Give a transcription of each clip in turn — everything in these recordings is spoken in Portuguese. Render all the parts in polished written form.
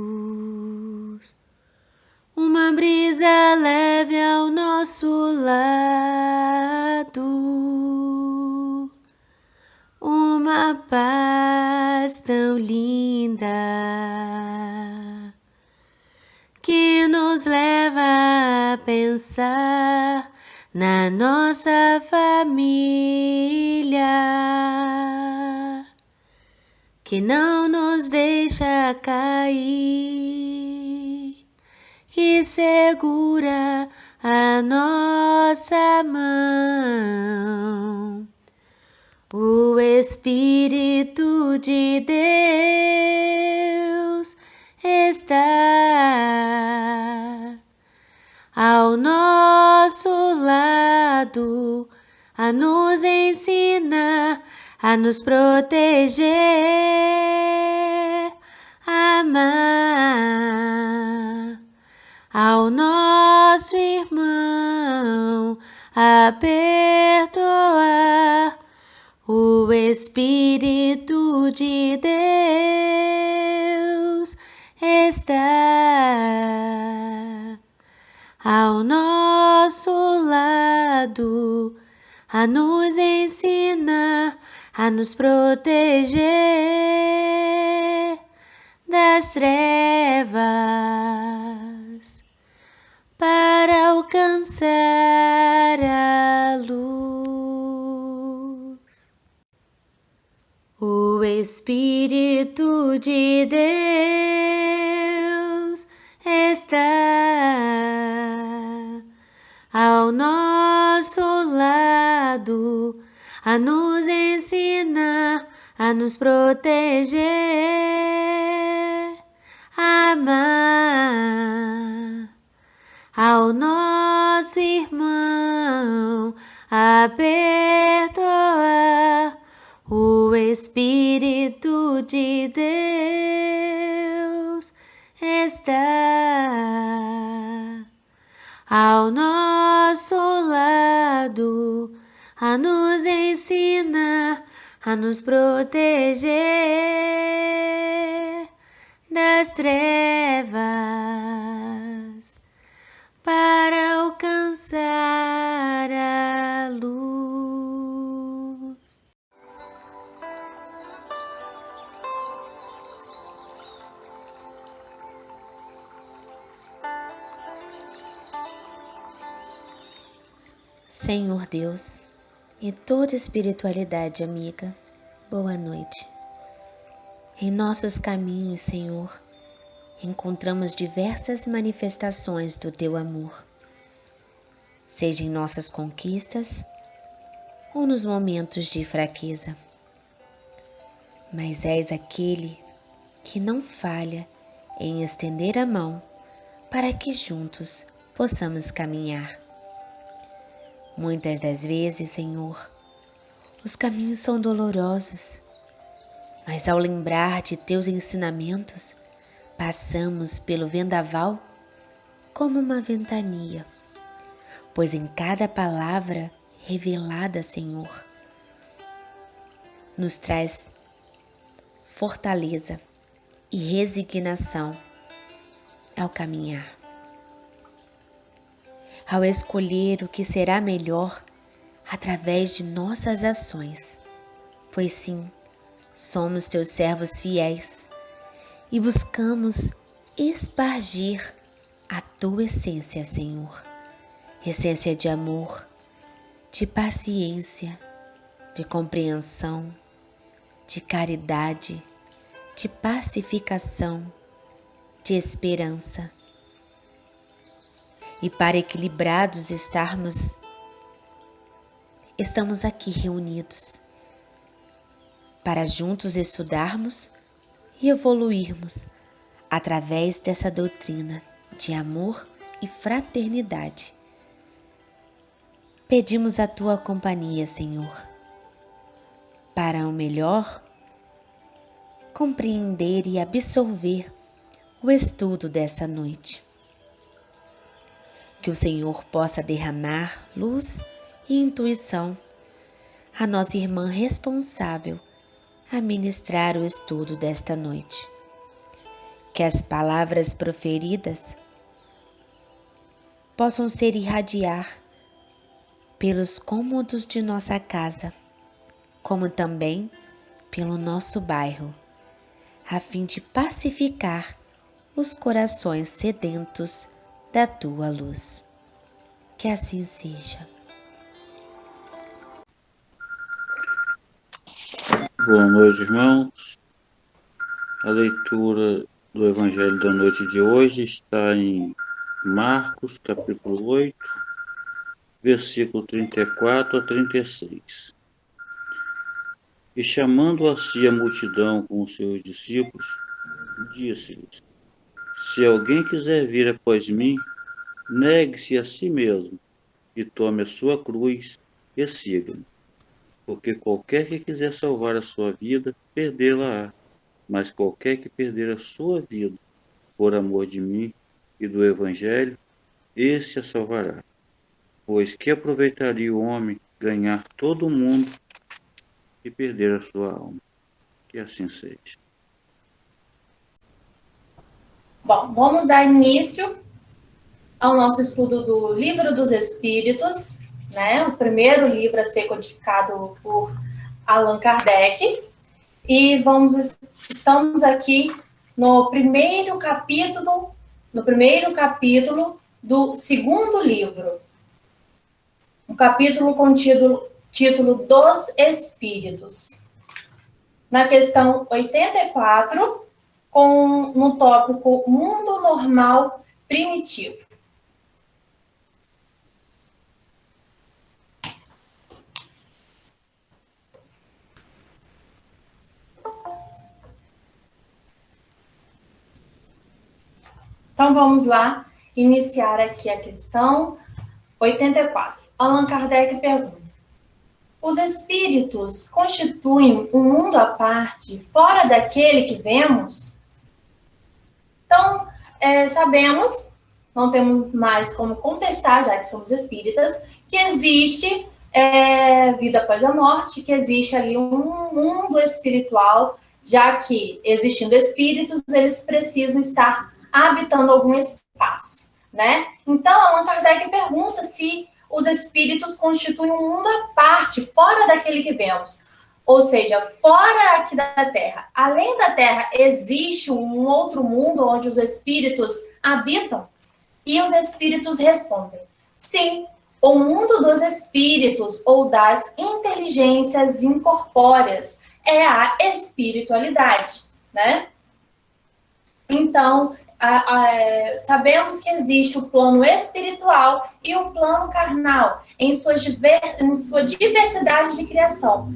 sentirmos uma brisa leve ao nosso lado, uma paz tão linda que nos leva a pensar na nossa família, que não nos deixa cair, que segura a nossa mão. O Espírito de Deus está ao nosso lado, a nos ensinar, a nos proteger, a amar ao nosso irmão, a perdoar. O Espírito de Deus está ao nosso lado, a nos ensinar, a nos proteger das trevas para alcançar a luz. O Espírito de Deus está ao nosso lado, a nos ensinar, a nos proteger, a amar ao nosso irmão, a perdoar. O Espírito de Deus está ao nosso lado, a nos ensinar, a nos proteger das trevas para alcançar a luz. Senhor Deus e toda espiritualidade amiga, boa noite. Em nossos caminhos, Senhor, encontramos diversas manifestações do Teu amor, seja em nossas conquistas ou nos momentos de fraqueza. Mas és aquele que não falha em estender a mão para que juntos possamos caminhar. Muitas das vezes, Senhor, os caminhos são dolorosos, mas ao lembrar de Teus ensinamentos, passamos pelo vendaval como uma ventania, pois em cada palavra revelada, Senhor, nos traz fortaleza e resignação ao caminhar. Ao escolher o que será melhor através de nossas ações, pois sim, somos Teus servos fiéis e buscamos espargir a Tua essência, Senhor, essência de amor, de paciência, de compreensão, de caridade, de pacificação, de esperança. E para equilibrados estamos aqui reunidos, para juntos estudarmos e evoluirmos através dessa doutrina de amor e fraternidade. Pedimos a Tua companhia, Senhor, para o melhor compreender e absorver o estudo dessa noite. Que o Senhor possa derramar luz e intuição à nossa irmã responsável a ministrar o estudo desta noite. que as palavras proferidas possam ser irradiar pelos cômodos de nossa casa, como também pelo nosso bairro, a fim de pacificar os corações sedentos da tua luz. Que assim seja. Boa noite, irmãos. A leitura do Evangelho da noite de hoje está em Marcos, capítulo 8, versículo 34 a 36. E chamando a si a multidão com os seus discípulos, disse-lhes: Se alguém quiser vir após mim, negue-se a si mesmo e tome a sua cruz e siga-me. Porque qualquer que quiser salvar a sua vida, perdê-la-á. Mas qualquer que perder a sua vida por amor de mim e do Evangelho, esse a salvará. Pois que aproveitaria o homem ganhar todo o mundo e perder a sua alma? Que assim seja. Bom, vamos dar início ao nosso estudo do Livro dos Espíritos, né? O primeiro livro a ser codificado por Allan Kardec. E estamos aqui no primeiro capítulo do segundo livro. Um capítulo com título Dos Espíritos. Na questão 84, no tópico Mundo Normal Primitivo. Então, vamos lá iniciar aqui a questão 84. Allan Kardec pergunta: os espíritos constituem um mundo à parte, fora daquele que vemos? Então, sabemos, não temos mais como contestar, já que somos espíritas, que existe vida após a morte, que existe ali um mundo espiritual, já que, existindo espíritos, eles precisam estar habitando algum espaço, né? Então, Allan Kardec pergunta se os espíritos constituem um mundo à parte, fora daquele que vemos. Ou seja, fora aqui da Terra. Além da Terra, existe um outro mundo onde os espíritos habitam? E os espíritos respondem: sim, o mundo dos espíritos ou das inteligências incorpóreas é a espiritualidade, né? Então, sabemos que existe o plano espiritual e o plano carnal em sua diversidade de criação,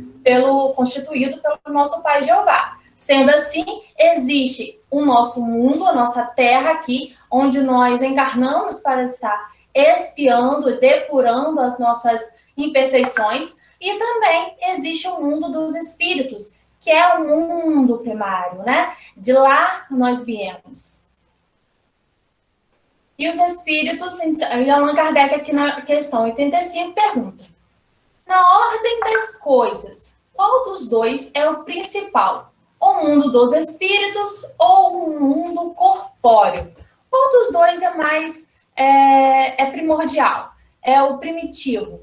constituído pelo nosso Pai Jeová. Sendo assim, existe o nosso mundo, a nossa terra aqui, onde nós encarnamos para estar expiando e depurando as nossas imperfeições, e também existe o mundo dos espíritos, que é o mundo primário, né? De lá nós viemos. E os espíritos, e Allan Kardec aqui na questão 85 pergunta: na ordem das coisas, qual dos dois é o principal? O mundo dos espíritos ou o mundo corpóreo? Qual dos dois é mais primordial? É o primitivo?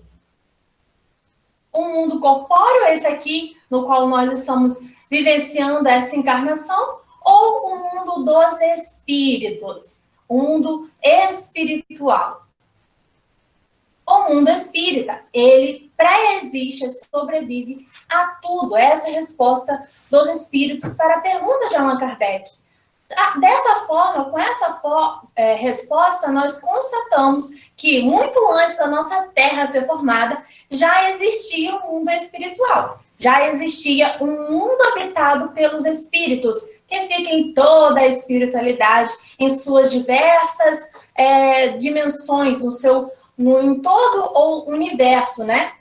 O mundo corpóreo, esse aqui, no qual nós estamos vivenciando essa encarnação, ou o mundo dos espíritos? O mundo espiritual. O mundo espírita, ele pré-existe, sobrevive a tudo. Essa é a resposta dos espíritos para a pergunta de Allan Kardec. Dessa forma, com essa resposta, nós constatamos que muito antes da nossa Terra ser formada, já existia um mundo espiritual. Já existia um mundo habitado pelos espíritos, que fica em toda a espiritualidade, em suas diversas dimensões, em todo o universo, né?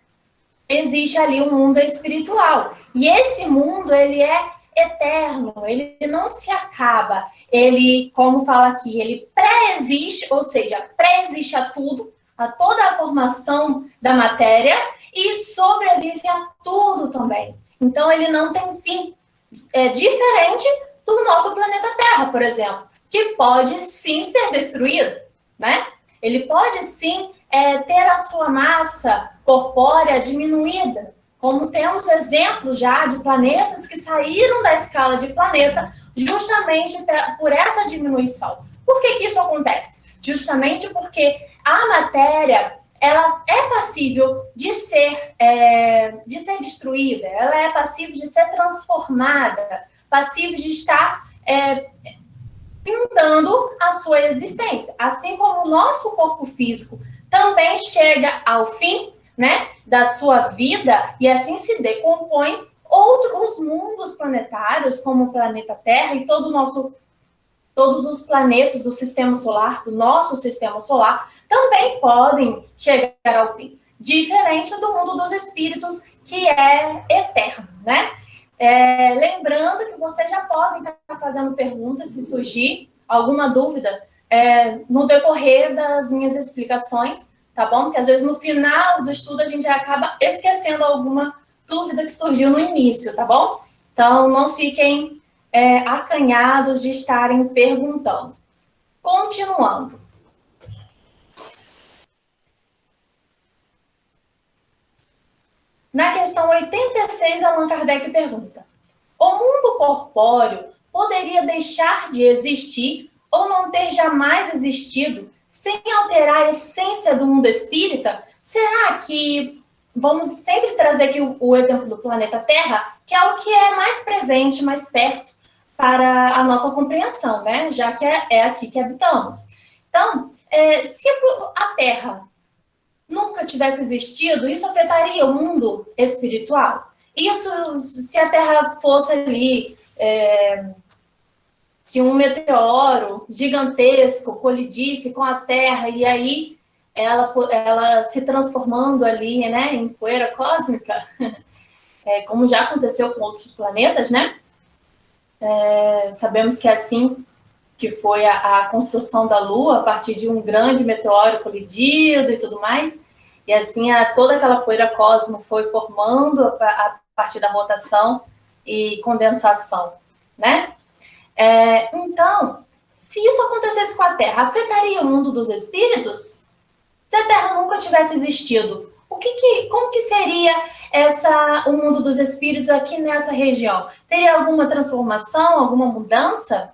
Existe ali um mundo espiritual. E esse mundo, ele é eterno, ele não se acaba. Ele, como fala aqui, ele pré-existe, ou seja, pré-existe a tudo, a toda a formação da matéria, e sobrevive a tudo também. Então, ele não tem fim. É diferente do nosso planeta Terra, por exemplo, que pode sim ser destruído, né? Ele pode sim ter a sua massa corpórea diminuída, como temos exemplos já de planetas que saíram da escala de planeta justamente por essa diminuição. Por que isso acontece? Justamente porque a matéria, ela é passível de ser destruída, ela é passível de ser transformada, passível de estar pintando a sua existência. Assim como o nosso corpo físico também chega ao fim, né, da sua vida e assim se decompõe, outros mundos planetários, como o planeta Terra e todos os planetas do sistema solar, do nosso sistema solar, também podem chegar ao fim. Diferente do mundo dos espíritos, que é eterno, né? Lembrando que vocês já podem estar fazendo perguntas, se surgir alguma dúvida no decorrer das minhas explicações, tá bom? Porque às vezes no final do estudo a gente já acaba esquecendo alguma dúvida que surgiu no início, tá bom? Então não fiquem acanhados de estarem perguntando. Continuando. Na questão 86, Allan Kardec pergunta: o mundo corpóreo poderia deixar de existir ou não ter jamais existido sem alterar a essência do mundo espírita? Será que vamos sempre trazer aqui o exemplo do planeta Terra, que é o que é mais presente, mais perto para a nossa compreensão, né? Já que é aqui que habitamos. Então, se a Terra nunca tivesse existido, isso afetaria o mundo espiritual? Isso, se a Terra fosse ali, se um meteoro gigantesco colidisse com a Terra e aí ela se transformando ali, né, em poeira cósmica, como já aconteceu com outros planetas, né? Sabemos que é assim que foi a construção da Lua, a partir de um grande meteoro colidido e tudo mais, e assim toda aquela poeira cósmica foi formando a partir da rotação e condensação, né? Então, se isso acontecesse com a Terra, afetaria o mundo dos espíritos? Se a Terra nunca tivesse existido, como que seria o mundo dos espíritos aqui nessa região? Teria alguma transformação, alguma mudança?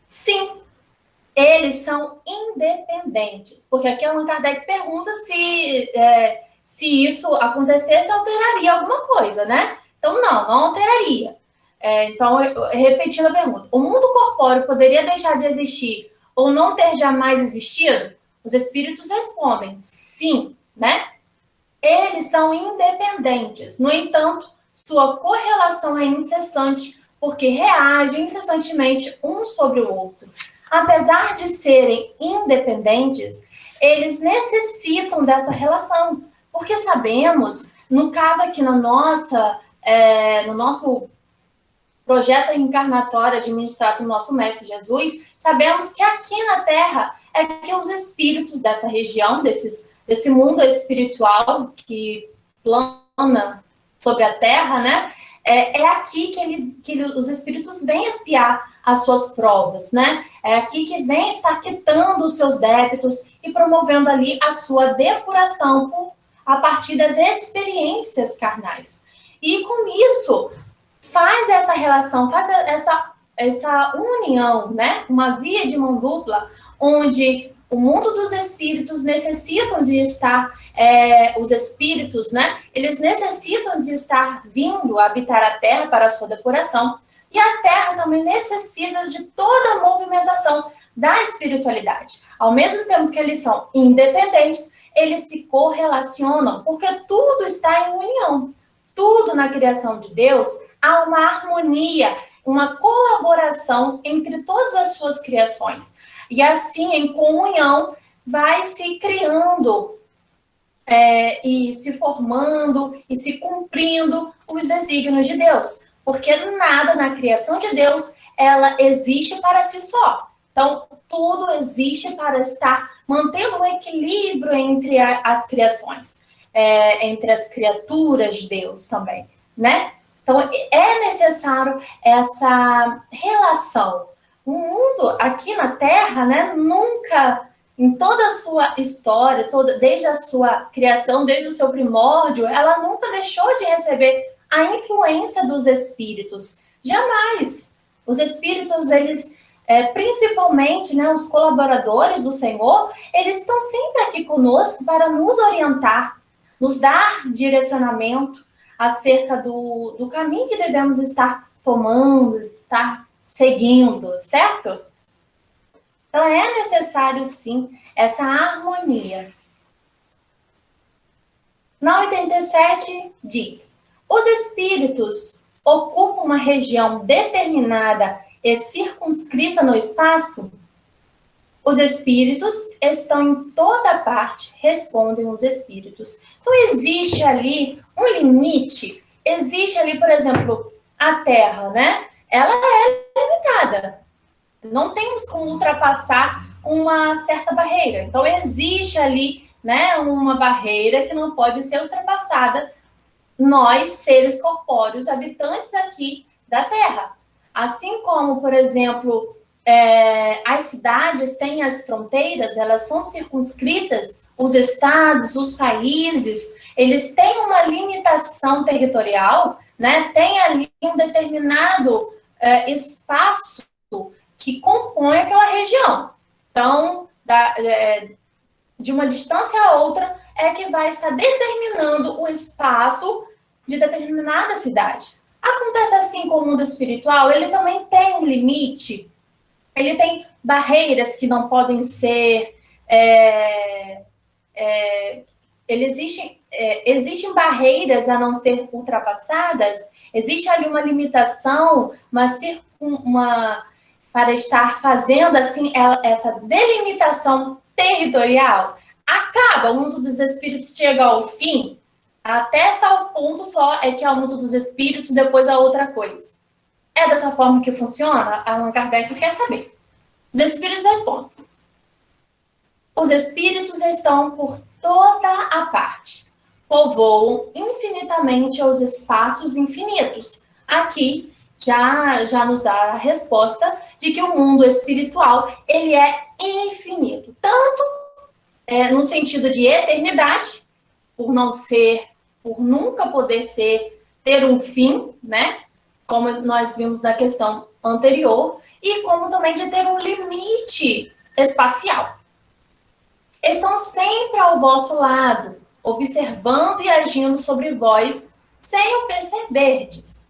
Sim, eles são independentes, porque aqui Allan Kardec pergunta se isso acontecesse, alteraria alguma coisa, né? Então, não alteraria. Então, repetindo a pergunta, o mundo corpóreo poderia deixar de existir ou não ter jamais existido? Os espíritos respondem sim, né? Eles são independentes, no entanto, sua correlação é incessante, porque reagem incessantemente um sobre o outro. Apesar de serem independentes, eles necessitam dessa relação, porque sabemos, no caso aqui no nosso projeto reencarnatório administrado pelo nosso Mestre Jesus, sabemos que aqui na Terra é que os espíritos dessa região, desse mundo espiritual que plana sobre a Terra, né? É aqui que os espíritos vêm expiar as suas provas, né? É aqui que vem estar quitando os seus débitos e promovendo ali a sua depuração a partir das experiências carnais. E com isso, faz essa relação, faz essa união, né? Uma via de mão dupla, onde o mundo dos espíritos necessitam de estar, os espíritos, né? Eles necessitam de estar vindo habitar a Terra para a sua depuração. E a Terra também necessita de toda a movimentação da espiritualidade. Ao mesmo tempo que eles são independentes, eles se correlacionam, porque tudo está em união. Tudo na criação de Deus há uma harmonia, uma colaboração entre todas as suas criações. E assim, em comunhão, vai se criando e se formando e se cumprindo os desígnios de Deus. Porque nada na criação de Deus, ela existe para si só. Então, tudo existe para estar mantendo um equilíbrio entre as criações, entre as criaturas de Deus também, né? Então, é necessário essa relação. O mundo aqui na Terra, né, nunca, em toda a sua história, desde a sua criação, desde o seu primórdio, ela nunca deixou de receber a influência dos espíritos. Jamais. Os espíritos, eles, principalmente, né, os colaboradores do Senhor, eles estão sempre aqui conosco para nos orientar, nos dar direcionamento acerca do caminho que devemos estar tomando, estar seguindo, certo? Então, é necessário, sim, essa harmonia. Na 87, diz: os espíritos ocupam uma região determinada e circunscrita no espaço? Os espíritos estão em toda parte, respondem os espíritos. Então, existe ali um limite. Existe ali, por exemplo, a Terra, né? Ela é limitada. Não temos como ultrapassar uma certa barreira. Então, existe ali, né, uma barreira que não pode ser ultrapassada. Nós, seres corpóreos, habitantes aqui da Terra. Assim como, por exemplo, as cidades têm as fronteiras, elas são circunscritas, os estados, os países, eles têm uma limitação territorial, né? Tem ali um determinado espaço que compõe aquela região. Então, de uma distância a outra, é que vai estar determinando o espaço de determinada cidade. Acontece assim com o mundo espiritual, ele também tem um limite, ele tem barreiras que não podem ser... existem barreiras a não ser ultrapassadas, existe ali uma limitação, para estar fazendo assim essa delimitação territorial. Acaba, o mundo dos espíritos chega ao fim, até tal ponto só é que é o mundo dos espíritos, depois a outra coisa. É dessa forma que funciona? Allan Kardec quer saber. Os espíritos respondem: os espíritos estão por toda a parte, povoam infinitamente os espaços infinitos. Aqui já nos dá a resposta de que o mundo espiritual, ele é infinito, tanto no sentido de eternidade, por nunca poder ter um fim, né? Como nós vimos na questão anterior, e como também de ter um limite espacial. Estão sempre ao vosso lado, observando e agindo sobre vós, sem o perceberdes.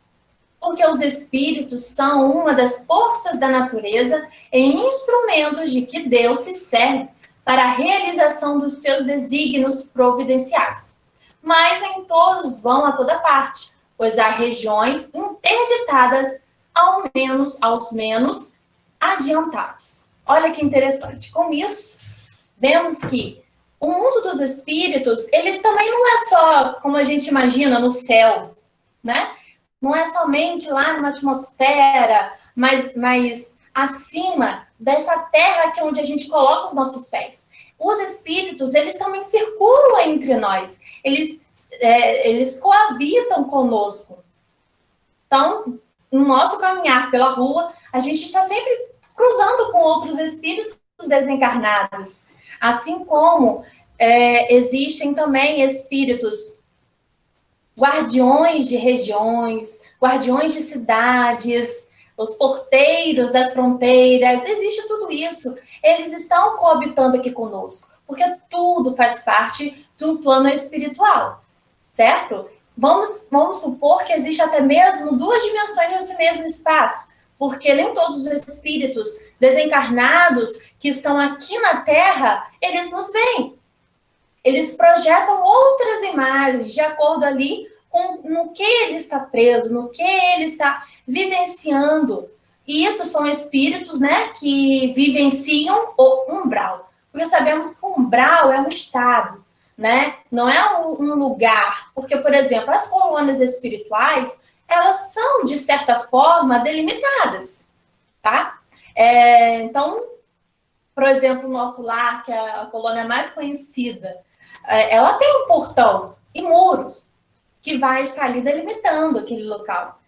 Porque os espíritos são uma das forças da natureza e instrumentos de que Deus se serve para a realização dos seus desígnios providenciais. Mas nem todos vão a toda parte, pois há regiões interditadas aos menos adiantados. Olha que interessante. Com isso, vemos que o mundo dos espíritos, ele também não é só, como a gente imagina, no céu, né? Não é somente lá numa atmosfera, mas acima dessa terra que é onde a gente coloca os nossos pés. Os espíritos, eles também circulam entre nós. Eles coabitam conosco. Então, no nosso caminhar pela rua, a gente está sempre cruzando com outros espíritos desencarnados. Assim como existem também espíritos guardiões de regiões, guardiões de cidades, os porteiros das fronteiras, existe tudo isso. Eles estão coabitando aqui conosco, porque tudo faz parte de um plano espiritual, certo? Vamos supor que existe até mesmo 2 dimensões nesse mesmo espaço, porque nem todos os espíritos desencarnados que estão aqui na Terra, eles nos veem. Eles projetam outras imagens de acordo ali no que ele está preso, no que ele está vivenciando. E isso são espíritos, né, que vivenciam o umbral. Porque sabemos que o umbral é um estado, né? Não é um lugar. Porque, por exemplo, as colônias espirituais, elas são, de certa forma, delimitadas, tá? Então, por exemplo, o nosso lar, que é a colônia mais conhecida, ela tem um portão e muros. que vai estar ali delimitando aquele local.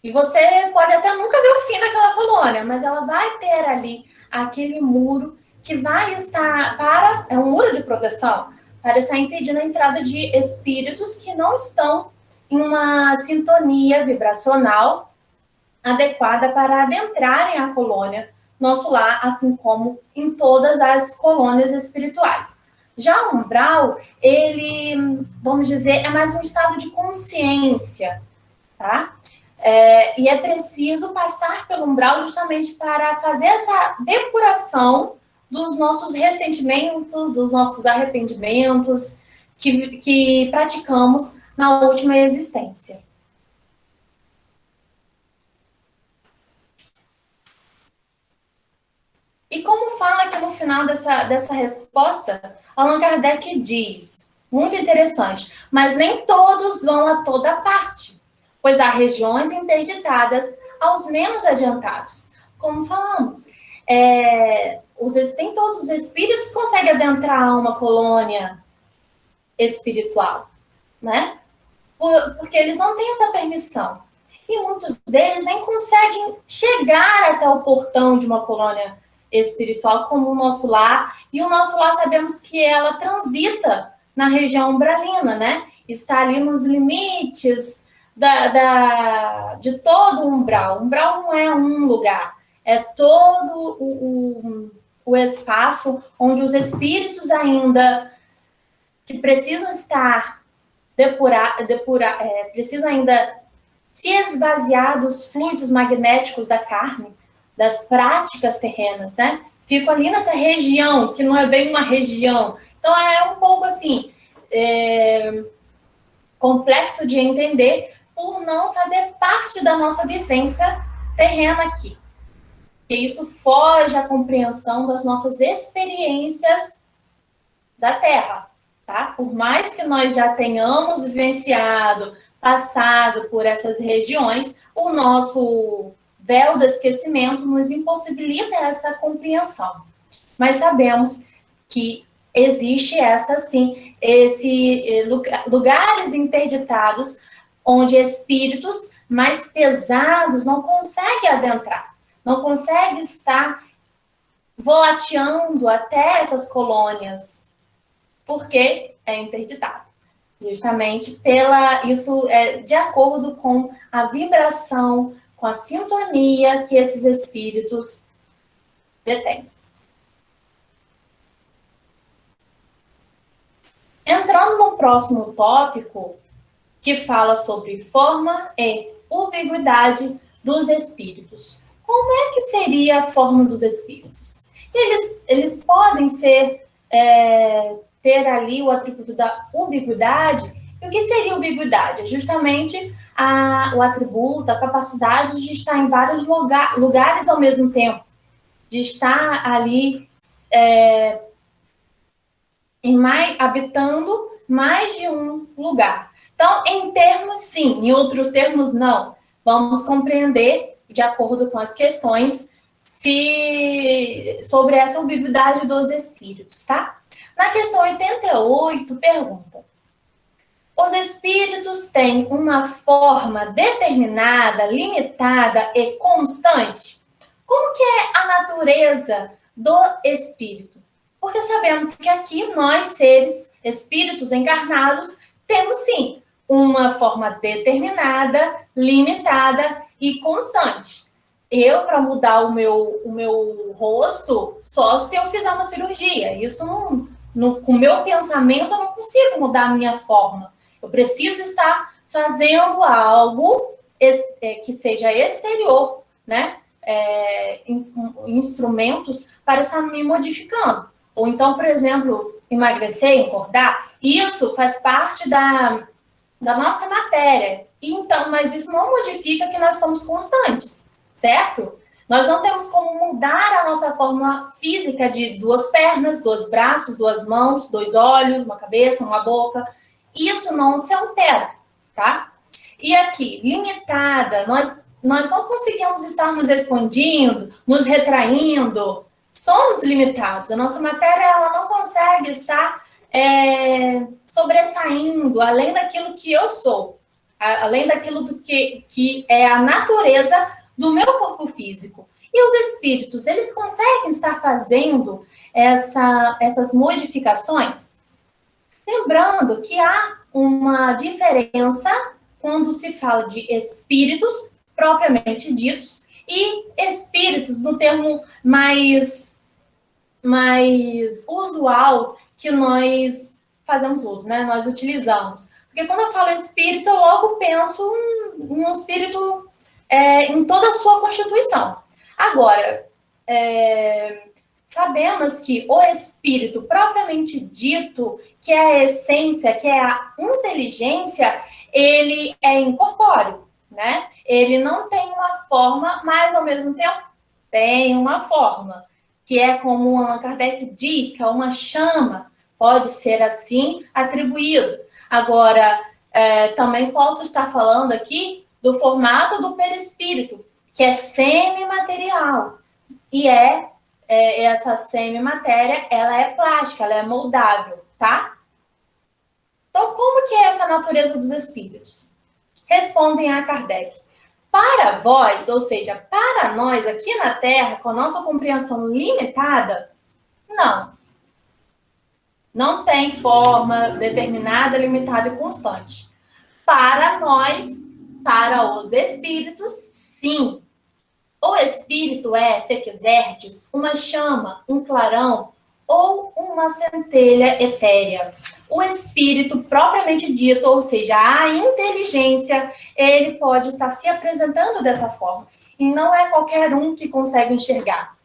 E você pode até nunca ver o fim daquela colônia, mas ela vai ter ali aquele muro que vai estar é um muro de proteção, para estar impedindo a entrada de espíritos que não estão em uma sintonia vibracional adequada para adentrarem a colônia, nosso lar, assim como em todas as colônias espirituais. Já o umbral, ele, vamos dizer, é mais um estado de consciência, tá? E é preciso passar pelo umbral justamente para fazer essa depuração dos nossos ressentimentos, dos nossos arrependimentos que praticamos na última existência. E como fala aqui no final dessa resposta, Allan Kardec diz, muito interessante, mas nem todos vão a toda parte, pois há regiões interditadas aos menos adiantados. Como falamos, nem todos os espíritos conseguem adentrar uma colônia espiritual, né? Porque eles não têm essa permissão. E muitos deles nem conseguem chegar até o portão de uma colônia espiritual como o nosso lar. E o nosso lar, sabemos que ela transita na região umbralina, né? Está ali nos limites de todo o umbral. O umbral não é um lugar, é todo o espaço onde os espíritos ainda que precisam estar precisam ainda se esvaziar dos fluidos magnéticos da carne, das práticas terrenas, né? Fico ali nessa região, que não é bem uma região. Então, é um pouco assim, complexo de entender por não fazer parte da nossa vivência terrena aqui. E isso foge à compreensão das nossas experiências da Terra, tá? Por mais que nós já tenhamos vivenciado, passado por essas regiões, o nosso véu do esquecimento nos impossibilita essa compreensão. Mas sabemos que existe lugares interditados onde espíritos mais pesados não conseguem adentrar, não conseguem estar volateando até essas colônias, porque é interditado. Justamente isso é de acordo com a vibração, com a sintonia que esses espíritos detêm. Entrando no próximo tópico, que fala sobre forma e ubiquidade dos espíritos. Como é que seria a forma dos espíritos? Eles podem ter ali o atributo da ubiquidade. E o que seria ubiquidade? É justamente o atributo, a capacidade de estar em vários lugares ao mesmo tempo, de estar ali habitando mais de um lugar. Então, em termos, sim, em outros termos, não. Vamos compreender, de acordo com as questões, sobre essa ubiquidade dos espíritos, tá? Na questão 88, pergunta: os espíritos têm uma forma determinada, limitada e constante? Como que é a natureza do espírito? Porque sabemos que aqui nós, seres, espíritos encarnados, temos sim uma forma determinada, limitada e constante. Eu, para mudar o meu rosto, só se eu fizer uma cirurgia. Isso com o meu pensamento, eu não consigo mudar a minha forma. Eu preciso estar fazendo algo que seja exterior, né? Instrumentos para estar me modificando. Ou então, por exemplo, emagrecer, engordar. Isso faz parte da nossa matéria. Mas isso não modifica que nós somos constantes, certo? Nós não temos como mudar a nossa forma física de 2 pernas, 2 braços, 2 mãos, 2 olhos, uma cabeça, uma boca. Isso não se altera, tá? E aqui, limitada, nós não conseguimos estar nos expandindo, nos retraindo. Somos limitados. A nossa matéria ela não consegue estar sobressaindo além daquilo que eu sou. além daquilo que é a natureza do meu corpo físico. E os espíritos, eles conseguem estar fazendo essas modificações? Lembrando que há uma diferença quando se fala de espíritos propriamente ditos e espíritos no termo mais usual que nós fazemos uso, né? Nós utilizamos. Porque quando eu falo espírito, eu logo penso em um espírito em toda a sua constituição. Agora, sabemos que o espírito propriamente dito, que é a essência, que é a inteligência, ele é incorpóreo, né? Ele não tem uma forma, mas ao mesmo tempo tem uma forma, que é como Allan Kardec diz, que é uma chama, pode ser assim atribuído. Agora, também posso estar falando aqui do formato do perispírito, que é semimaterial, e essa semimatéria, ela é plástica, ela é moldável, tá? Então, como que é essa natureza dos espíritos? Respondem a Kardec. Para vós, ou seja, para nós aqui na Terra, com a nossa compreensão limitada, não. Não tem forma determinada, limitada e constante. Para nós, para os espíritos, sim. O espírito é, se quiserdes, uma chama, um clarão ou uma centelha etérea. O espírito propriamente dito, ou seja, a inteligência, ele pode estar se apresentando dessa forma. E não é qualquer um que consegue enxergar.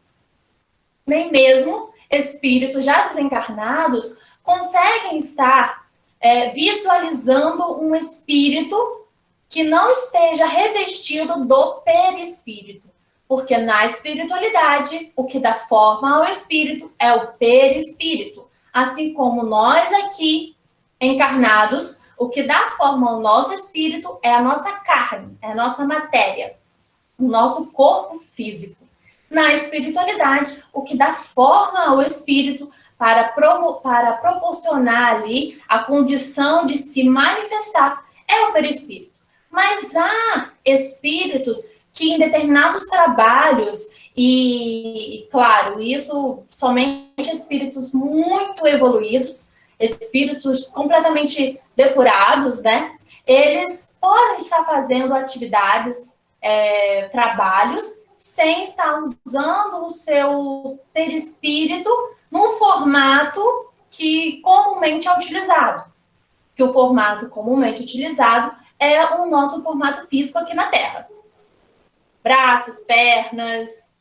Nem mesmo espíritos já desencarnados conseguem estar visualizando um espírito que não esteja revestido do perispírito. Porque na espiritualidade, o que dá forma ao espírito é o perispírito. Assim como nós aqui, encarnados, o que dá forma ao nosso espírito é a nossa carne, é a nossa matéria, o nosso corpo físico. Na espiritualidade, o que dá forma ao espírito para proporcionar ali a condição de se manifestar é o perispírito. Mas há espíritos que em determinados trabalhos, e claro, isso somente espíritos muito evoluídos, espíritos completamente depurados, né? Eles podem estar fazendo atividades, trabalhos, sem estar usando o seu perispírito num formato que comumente é utilizado. Que o formato comumente utilizado é o nosso formato físico aqui na Terra. Braços, pernas,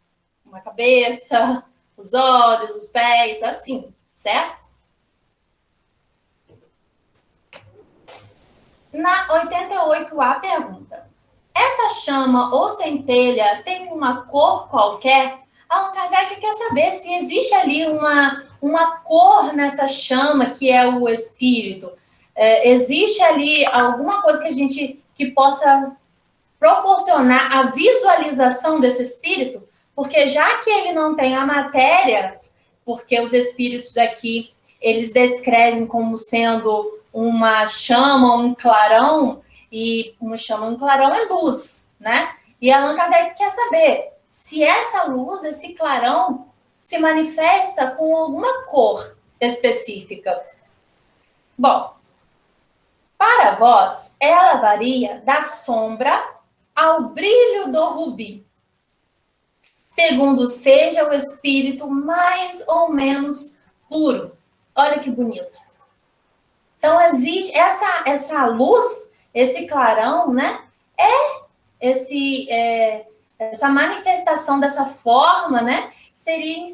uma cabeça, os olhos, os pés, assim, certo? Na 88A pergunta: essa chama ou centelha tem uma cor qualquer? Allan Kardec quer saber se existe ali uma cor nessa chama que é o espírito. Existe ali alguma coisa que possa proporcionar a visualização desse espírito? Porque já que ele não tem a matéria, porque os espíritos aqui, eles descrevem como sendo uma chama, um clarão, e uma chama, um clarão é luz, né? E Allan Kardec quer saber se essa luz, esse clarão, se manifesta com alguma cor específica. Bom, para vós, ela varia da sombra ao brilho do rubi, segundo seja o espírito mais ou menos puro. Olha que bonito. Então, existe essa luz, esse clarão, né? Essa manifestação dessa forma, né? Seria,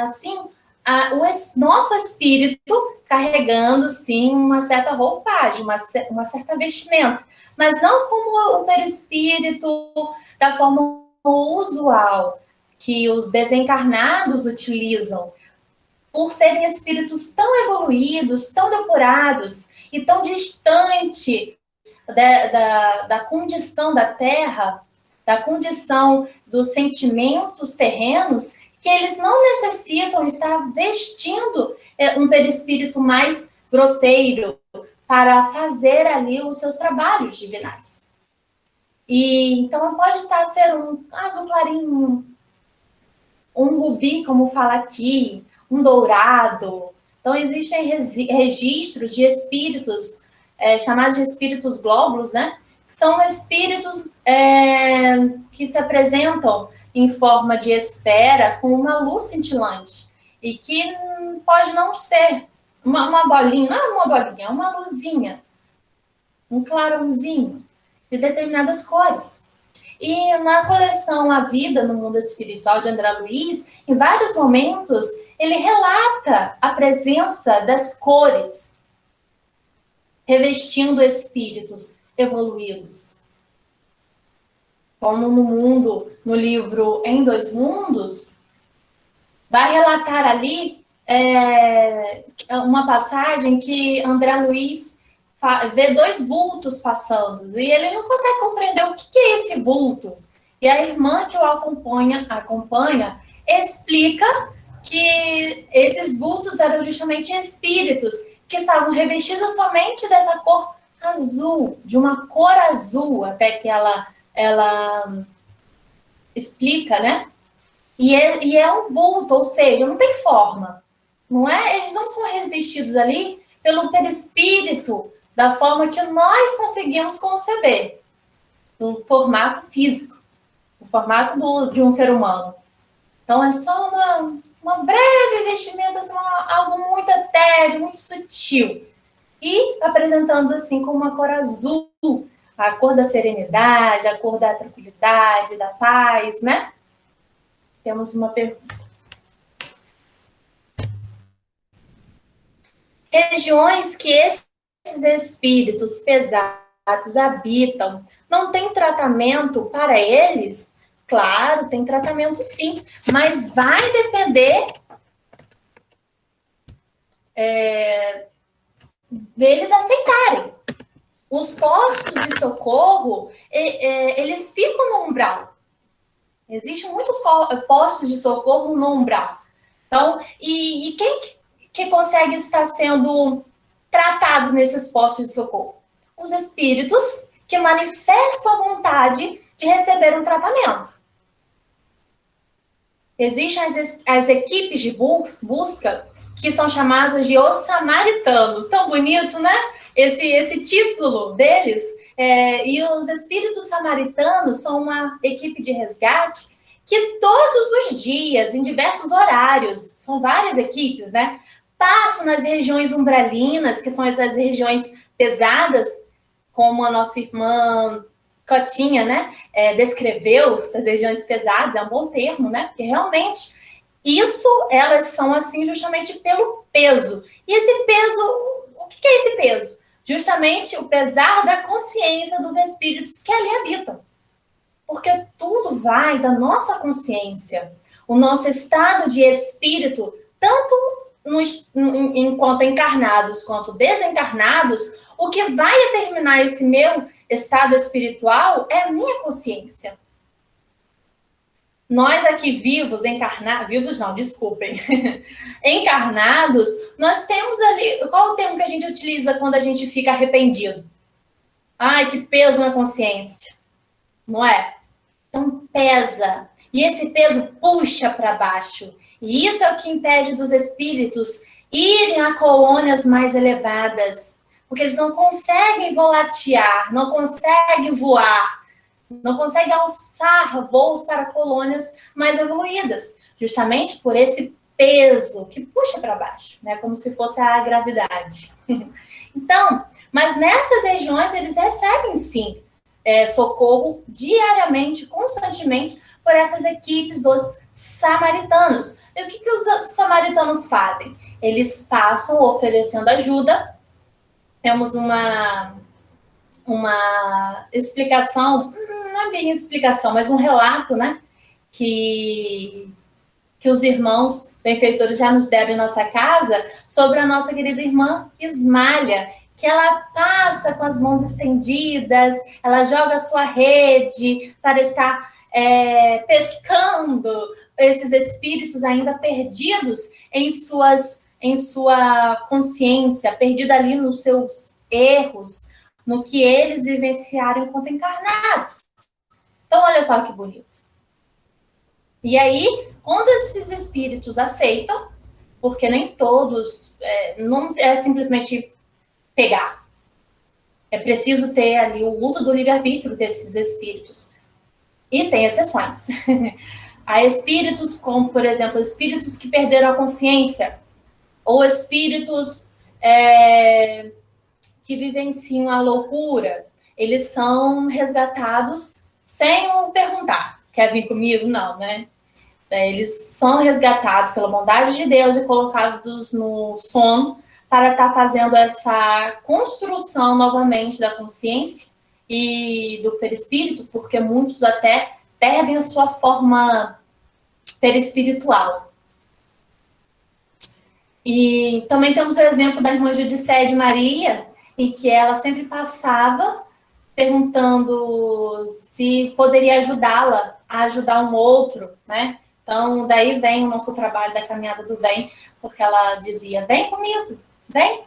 assim, o nosso espírito carregando, sim, uma certa roupagem, uma certa vestimenta. Mas não como o perispírito da forma usual que os desencarnados utilizam, por serem espíritos tão evoluídos, tão depurados e tão distante da condição da Terra, da condição dos sentimentos terrenos, que eles não necessitam estar vestindo um perispírito mais grosseiro, para fazer ali os seus trabalhos divinais. E então pode estar ser um azul clarinho, um rubi, como fala aqui, um dourado. Então existem registros de espíritos, chamados de espíritos glóbulos, né? São espíritos que se apresentam em forma de esfera com uma luz cintilante e que pode não ser uma bolinha, não é uma bolinha, é uma luzinha, um clarãozinho de determinadas cores. E na coleção A Vida no Mundo Espiritual de André Luiz, em vários momentos, ele relata a presença das cores revestindo espíritos evoluídos. Como no livro Em Dois Mundos, vai relatar ali uma passagem que André Luiz vê dois vultos passando e ele não consegue compreender o que é esse vulto. E a irmã que o acompanha explica que esses vultos eram justamente espíritos que estavam revestidos somente dessa cor azul, de uma cor azul, até que ela explica, né? E é um vulto, ou seja, não tem forma. Não é? Eles não são revestidos ali pelo perispírito da forma que nós conseguimos conceber, no formato físico, no formato de um ser humano. Então é só uma breve vestimenta, assim, algo muito etéreo, muito sutil. E apresentando assim como uma cor azul, a cor da serenidade, a cor da tranquilidade, da paz, né? Temos uma pergunta. Regiões que esses espíritos pesados habitam, não tem tratamento para eles? Claro, tem tratamento sim, mas vai depender deles aceitarem. Os postos de socorro, eles ficam no umbral. Existem muitos postos de socorro no umbral. Então, e quem que consegue estar sendo tratado nesses postos de socorro? Os espíritos que manifestam a vontade de receber um tratamento. Existem as equipes de busca que são chamadas de os samaritanos. Tão bonito, né? Esse título deles. E os espíritos samaritanos são uma equipe de resgate que todos os dias, em diversos horários, são várias equipes, né? Passam nas regiões umbralinas, que são as regiões pesadas, como a nossa irmã Cotinha, né? Descreveu essas regiões pesadas, é um bom termo, né? Porque realmente elas são assim justamente pelo peso. E esse peso, o que é esse peso? Justamente o pesar da consciência dos espíritos que ali habitam. Porque tudo vai da nossa consciência. O nosso estado de espírito, tanto enquanto encarnados quanto desencarnados, o que vai determinar esse meu estado espiritual é a minha consciência. Nós aqui vivos, encarnados, nós temos ali... Qual é o termo que a gente utiliza quando a gente fica arrependido? Ai, que peso na consciência. Não é? Então, pesa. E esse peso puxa para baixo. E isso é o que impede dos espíritos irem a colônias mais elevadas. Porque eles não conseguem volatear, não conseguem voar, não conseguem alçar voos para colônias mais evoluídas. Justamente por esse peso que puxa para baixo, né? Como se fosse a gravidade. Então, mas nessas regiões eles recebem sim socorro diariamente, constantemente, por essas equipes dos samaritanos. E o que os samaritanos fazem? Eles passam oferecendo ajuda. Temos uma explicação, não é bem explicação, mas um relato, né? Que os irmãos benfeitores já nos deram em nossa casa sobre a nossa querida irmã Ismália, que ela passa com as mãos estendidas, ela joga a sua rede para estar pescando esses espíritos ainda perdidos em sua consciência, perdido ali nos seus erros no que eles vivenciaram enquanto encarnados. Então, olha só que bonito. E aí, quando esses espíritos aceitam, porque nem todos, não é simplesmente pegar. É preciso ter ali o uso do livre-arbítrio desses espíritos. E tem exceções. Há espíritos como, por exemplo, espíritos que perderam a consciência, ou espíritos que vivenciam a loucura. Eles são resgatados sem o perguntar. Quer vir comigo? Não, né? Eles são resgatados pela bondade de Deus e colocados no sono para estar fazendo essa construção novamente da consciência e do perispírito, porque muitos até perdem a sua forma perispiritual. E também temos o exemplo da irmã Judicé de Maria, em que ela sempre passava perguntando se poderia ajudá-la a ajudar um outro, né? Então, daí vem o nosso trabalho da Caminhada do Bem, porque ela dizia, vem comigo, vem.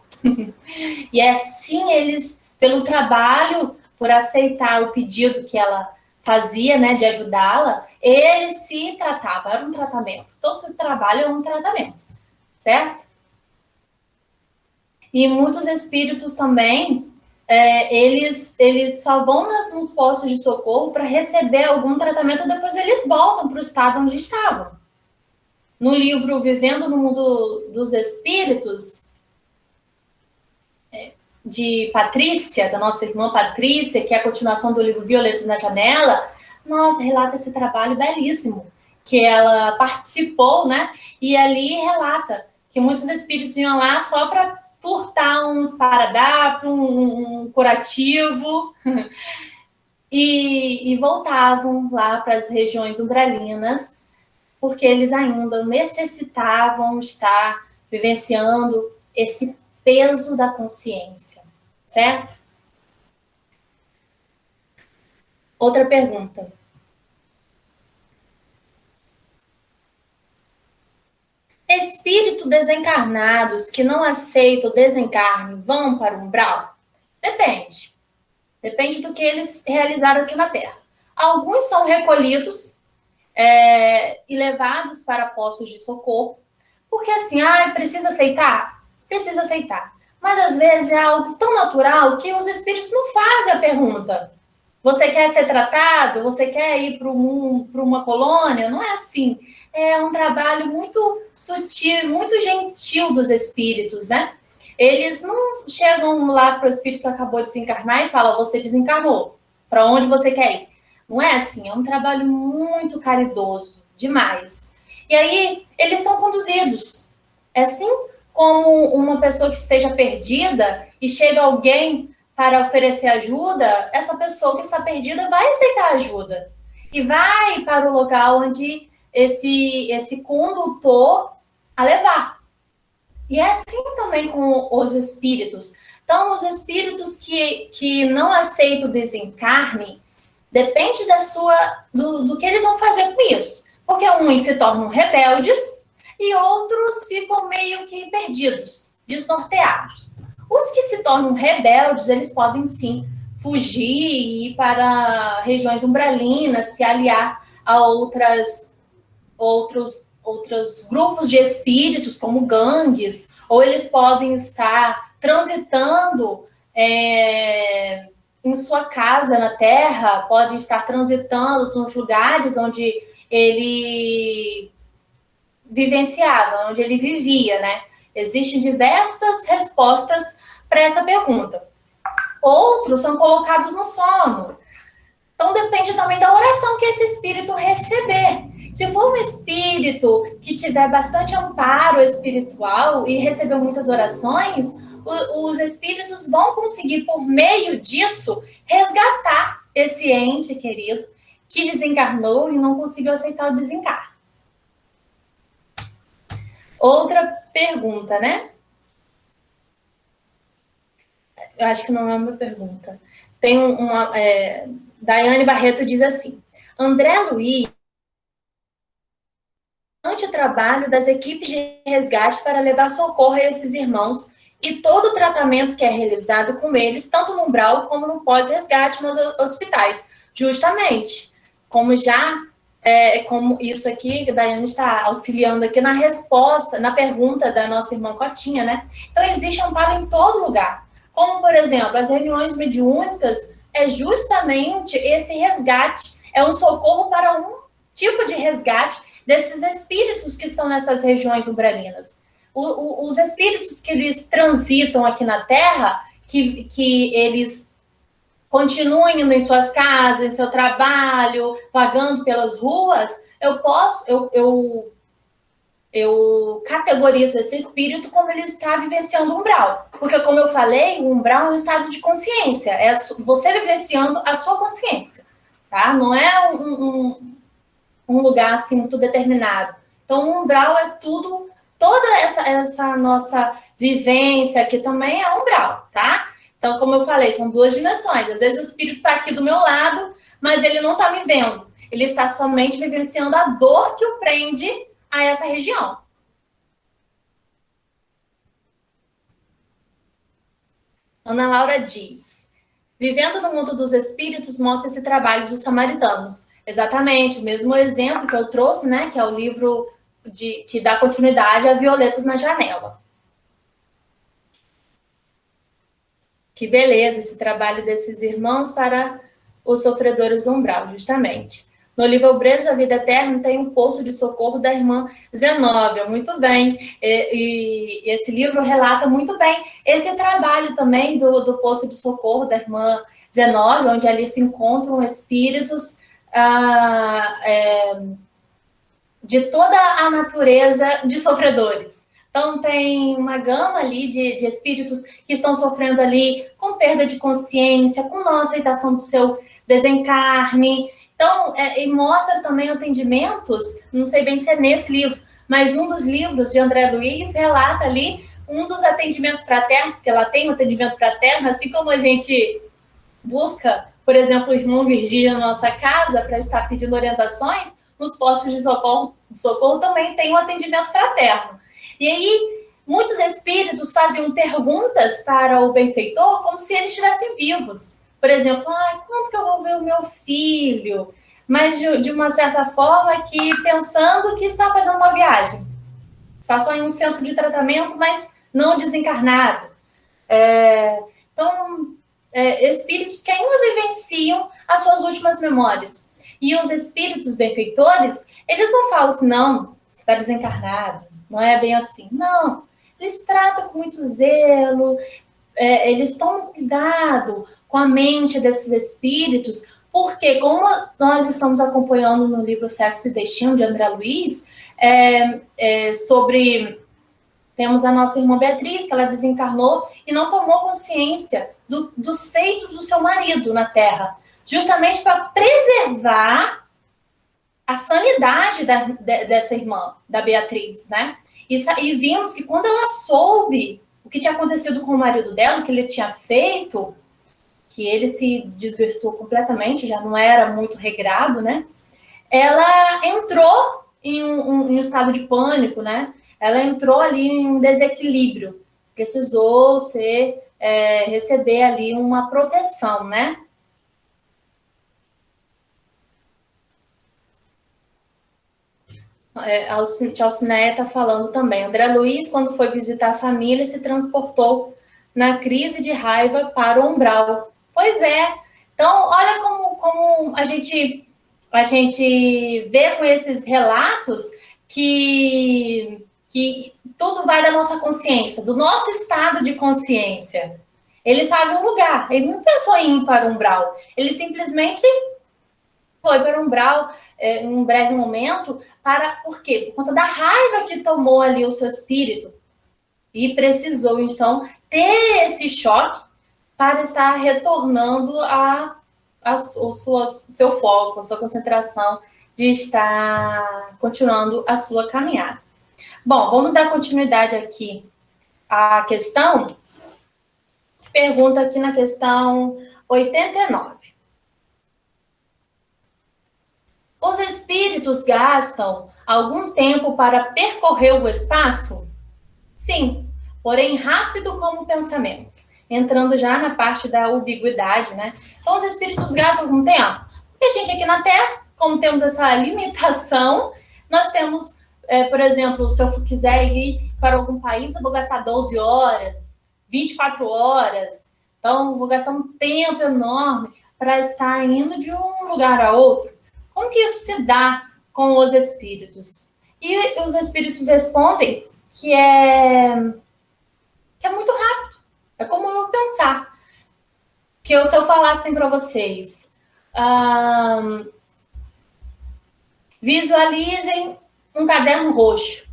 E assim eles, pelo trabalho, por aceitar o pedido que ela fazia, né, de ajudá-la, eles se tratavam, era um tratamento. Todo trabalho é um tratamento, certo? E muitos espíritos também, eles só vão nos postos de socorro para receber algum tratamento, depois eles voltam para o estado onde estavam. No livro Vivendo no Mundo dos Espíritos, de Patrícia, da nossa irmã Patrícia, que é a continuação do livro Violetas na Janela, nossa, relata esse trabalho belíssimo, que ela participou, né? E ali relata que muitos espíritos iam lá só para furtar uns esparadrapo, um curativo, e voltavam lá para as regiões umbralinas, porque eles ainda necessitavam estar vivenciando esse peso da consciência, certo? Outra pergunta. Espíritos desencarnados que não aceitam o desencarne vão para o umbral? Depende. Depende do que eles realizaram aqui na Terra. Alguns são recolhidos e levados para postos de socorro, porque assim, precisa aceitar? Precisa aceitar. Mas às vezes é algo tão natural que os espíritos não fazem a pergunta. Você quer ser tratado? Você quer ir para uma colônia? Não é assim. É um trabalho muito sutil, muito gentil dos espíritos, né? Eles não chegam lá para o espírito que acabou de desencarnar e falam, você desencarnou, para onde você quer ir? Não é assim, é um trabalho muito caridoso, demais. E aí, eles são conduzidos. É assim como uma pessoa que esteja perdida e chega alguém para oferecer ajuda, essa pessoa que está perdida vai aceitar ajuda. E vai para o local onde esse condutor a levar. E é assim também com os espíritos. Então, os espíritos que não aceitam o desencarne, depende do que eles vão fazer com isso. Porque uns se tornam rebeldes e outros ficam meio que perdidos, desnorteados. Os que se tornam rebeldes, eles podem sim fugir e ir para regiões umbralinas, se aliar a outros grupos de espíritos, como gangues, ou eles podem estar transitando em sua casa na Terra, pode estar transitando nos lugares onde ele vivenciava, onde ele vivia, né? Existem diversas respostas para essa pergunta. Outros são colocados no sono. Então, depende também da oração que esse espírito receber. Se for um espírito que tiver bastante amparo espiritual e recebeu muitas orações, os espíritos vão conseguir, por meio disso, resgatar esse ente querido que desencarnou e não conseguiu aceitar o desencarne. Outra pergunta, né? Eu acho que não é uma pergunta. Tem uma... Daiane Barreto diz assim, André Luiz, durante o trabalho das equipes de resgate para levar socorro a esses irmãos e todo o tratamento que é realizado com eles, tanto no umbral como no pós-resgate nos hospitais. Justamente, como como isso aqui, que a Daiane está auxiliando aqui na resposta, na pergunta da nossa irmã Cotinha, né? Então, existe amparo em todo lugar. Como, por exemplo, as reuniões mediúnicas é justamente esse resgate, é um socorro para um tipo de resgate desses espíritos que estão nessas regiões umbralinas. Os espíritos que eles transitam aqui na Terra, que eles continuem indo em suas casas, em seu trabalho, vagando pelas ruas, eu categorizo esse espírito como ele está vivenciando o umbral. Porque, como eu falei, o umbral é um estado de consciência. É você vivenciando a sua consciência. Tá? Não é um lugar assim muito determinado. Então, o umbral é tudo, toda essa nossa vivência aqui também é umbral, tá? Então, como eu falei, são duas dimensões. Às vezes o espírito está aqui do meu lado, mas ele não está me vendo. Ele está somente vivenciando a dor que o prende a essa região. Ana Laura diz: vivendo no mundo dos espíritos, mostra esse trabalho dos samaritanos. Exatamente, o mesmo exemplo que eu trouxe, né, que é o livro que dá continuidade a Violetas na Janela. Que beleza esse trabalho desses irmãos para os sofredores do umbral, justamente. No livro Obreiros da Vida Eterna tem um poço de socorro da irmã Zenóbia, muito bem. E esse livro relata muito bem esse trabalho também do poço de socorro da irmã Zenóbia, onde ali se encontram espíritos de toda a natureza de sofredores. Então, tem uma gama ali de espíritos que estão sofrendo ali com perda de consciência, com não aceitação do seu desencarne. Então, e mostra também atendimentos, não sei bem se é nesse livro, mas um dos livros de André Luiz relata ali um dos atendimentos fraternos, porque ela tem um atendimento fraterno, assim como a gente busca, por exemplo, o irmão Virgílio na nossa casa para estar pedindo orientações, nos postos de socorro também tem um atendimento fraterno. E aí, muitos espíritos faziam perguntas para o benfeitor como se eles estivessem vivos. Por exemplo, quando que eu vou ver o meu filho? Mas de uma certa forma, pensando que está fazendo uma viagem. Está só em um centro de tratamento, mas não desencarnado. Então, espíritos que ainda vivenciam as suas últimas memórias. E os espíritos benfeitores, eles não falam assim, não, você está desencarnado. Não é bem assim. Não, eles tratam com muito zelo, eles tomam cuidado com a mente desses espíritos, porque como nós estamos acompanhando no livro Sexo e Destino, de André Luiz, temos a nossa irmã Beatriz, que ela desencarnou e não tomou consciência dos feitos do seu marido na Terra, justamente para preservar a sanidade dessa irmã, da Beatriz, né? E vimos que quando ela soube o que tinha acontecido com o marido dela, o que ele tinha feito, que ele se desvirtuou completamente, já não era muito regrado, né? Ela entrou em um estado de pânico, né? Ela entrou ali em um desequilíbrio. Precisou receber ali uma proteção, né? A Alcineia está falando também. André Luiz, quando foi visitar a família, se transportou na crise de raiva para o umbral. Pois é. Então, olha como a gente vê com esses relatos que tudo vai da nossa consciência, do nosso estado de consciência. Ele estava em um lugar, ele não pensou em ir para o umbral. Ele simplesmente foi para o umbral em um breve momento. Por quê? Por conta da raiva que tomou ali o seu espírito. E precisou, então, ter esse choque para estar retornando o seu foco, a sua concentração de estar continuando a sua caminhada. Bom, vamos dar continuidade aqui à questão. Pergunta aqui na questão 89. Os espíritos gastam algum tempo para percorrer o espaço? Sim, porém rápido como o pensamento. Entrando já na parte da ambiguidade, né? Então, os espíritos gastam algum tempo. Porque a gente aqui na Terra, como temos essa limitação, nós temos, por exemplo, se eu quiser ir para algum país, eu vou gastar 12 horas, 24 horas. Então, eu vou gastar um tempo enorme para estar indo de um lugar a outro. Como que isso se dá com os espíritos? E os espíritos respondem que é muito rápido. É como eu pensar. Que se eu falasse para vocês, visualizem um caderno roxo.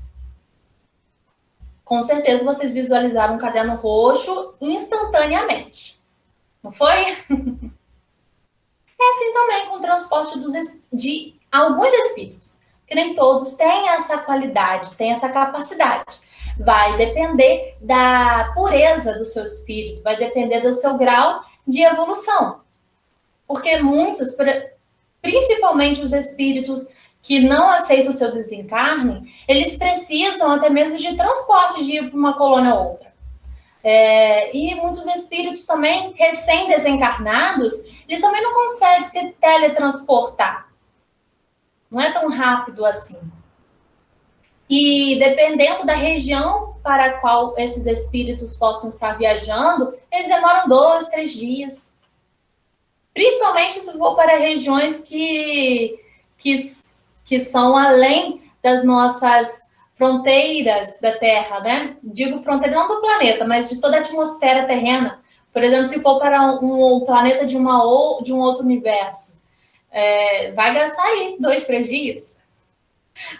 Com certeza vocês visualizaram um caderno roxo instantaneamente. Não foi? É assim também com o transporte de alguns espíritos. Que nem todos têm essa qualidade, têm essa capacidade. Vai depender da pureza do seu espírito, vai depender do seu grau de evolução. Porque muitos, principalmente os espíritos que não aceitam o seu desencarne, eles precisam até mesmo de transporte de ir para uma colônia ou outra. E muitos espíritos também, recém-desencarnados, eles também não conseguem se teletransportar. Não é tão rápido assim. E dependendo da região para a qual esses espíritos possam estar viajando, eles demoram 2, 3 dias. Principalmente se for para regiões que são além das nossas fronteiras da Terra, né? Digo fronteira não do planeta, mas de toda a atmosfera terrena. Por exemplo, se for para um planeta de um outro universo, vai gastar aí 2, 3 dias.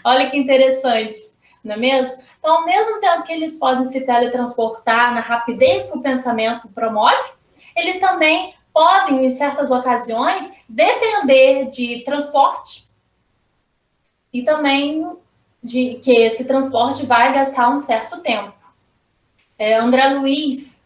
Olha que interessante, não é mesmo? Então, ao mesmo tempo que eles podem se teletransportar na rapidez que o pensamento promove, eles também podem, em certas ocasiões, depender de transporte e também de que esse transporte vai gastar um certo tempo. André Luiz,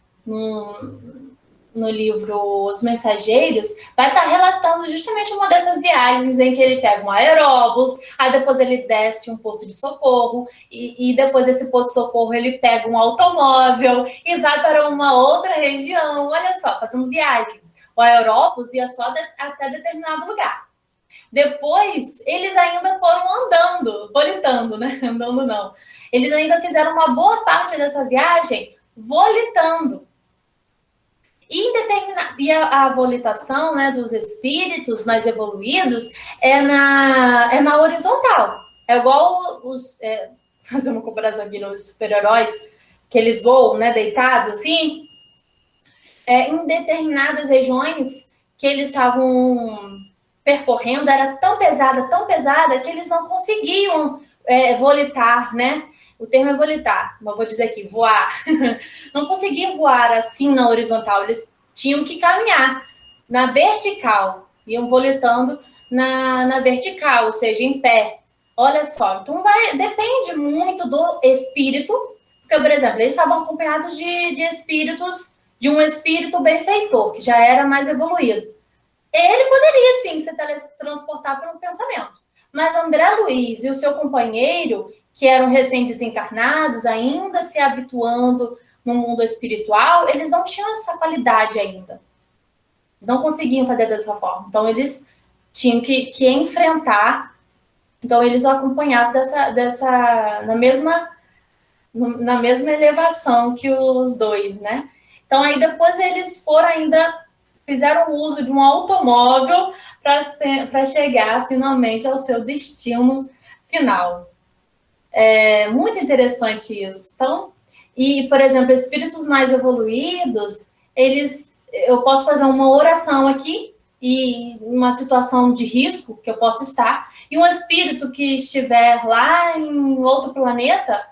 no livro Os Mensageiros, vai estar relatando justamente uma dessas viagens em que ele pega um aeróbus, aí depois ele desce um posto de socorro, e depois desse posto de socorro ele pega um automóvel e vai para uma outra região, olha só, fazendo viagens. O aeróbus ia só até determinado lugar. Depois, eles ainda foram andando, volitando, né? Andando não. Eles ainda fizeram uma boa parte dessa viagem volitando. E a volitação, né, dos espíritos mais evoluídos é na horizontal. É igual fazer uma comparação aqui nos super-heróis, que eles voam, né, deitados assim. Em determinadas regiões que eles estavam percorrendo, era tão pesada, que eles não conseguiam volitar, né? O termo é volitar, mas vou dizer aqui, voar. Não conseguiam voar assim na horizontal, eles tinham que caminhar na vertical, iam volitando na vertical, ou seja, em pé. Olha só, então depende muito do espírito, porque, por exemplo, eles estavam acompanhados de espíritos, de um espírito benfeitor, que já era mais evoluído. Ele poderia, sim, se teletransportar para um pensamento. Mas André Luiz e o seu companheiro, que eram recém-desencarnados, ainda se habituando no mundo espiritual, eles não tinham essa qualidade ainda. Eles não conseguiam fazer dessa forma. Então, eles tinham que enfrentar. Então, eles o acompanhavam na mesma elevação que os dois, né? Então, aí depois eles fizeram uso de um automóvel para chegar finalmente ao seu destino final. É muito interessante isso. Então, por exemplo, espíritos mais evoluídos, eu posso fazer uma oração aqui, e uma situação de risco que eu posso estar, e um espírito que estiver lá em outro planeta,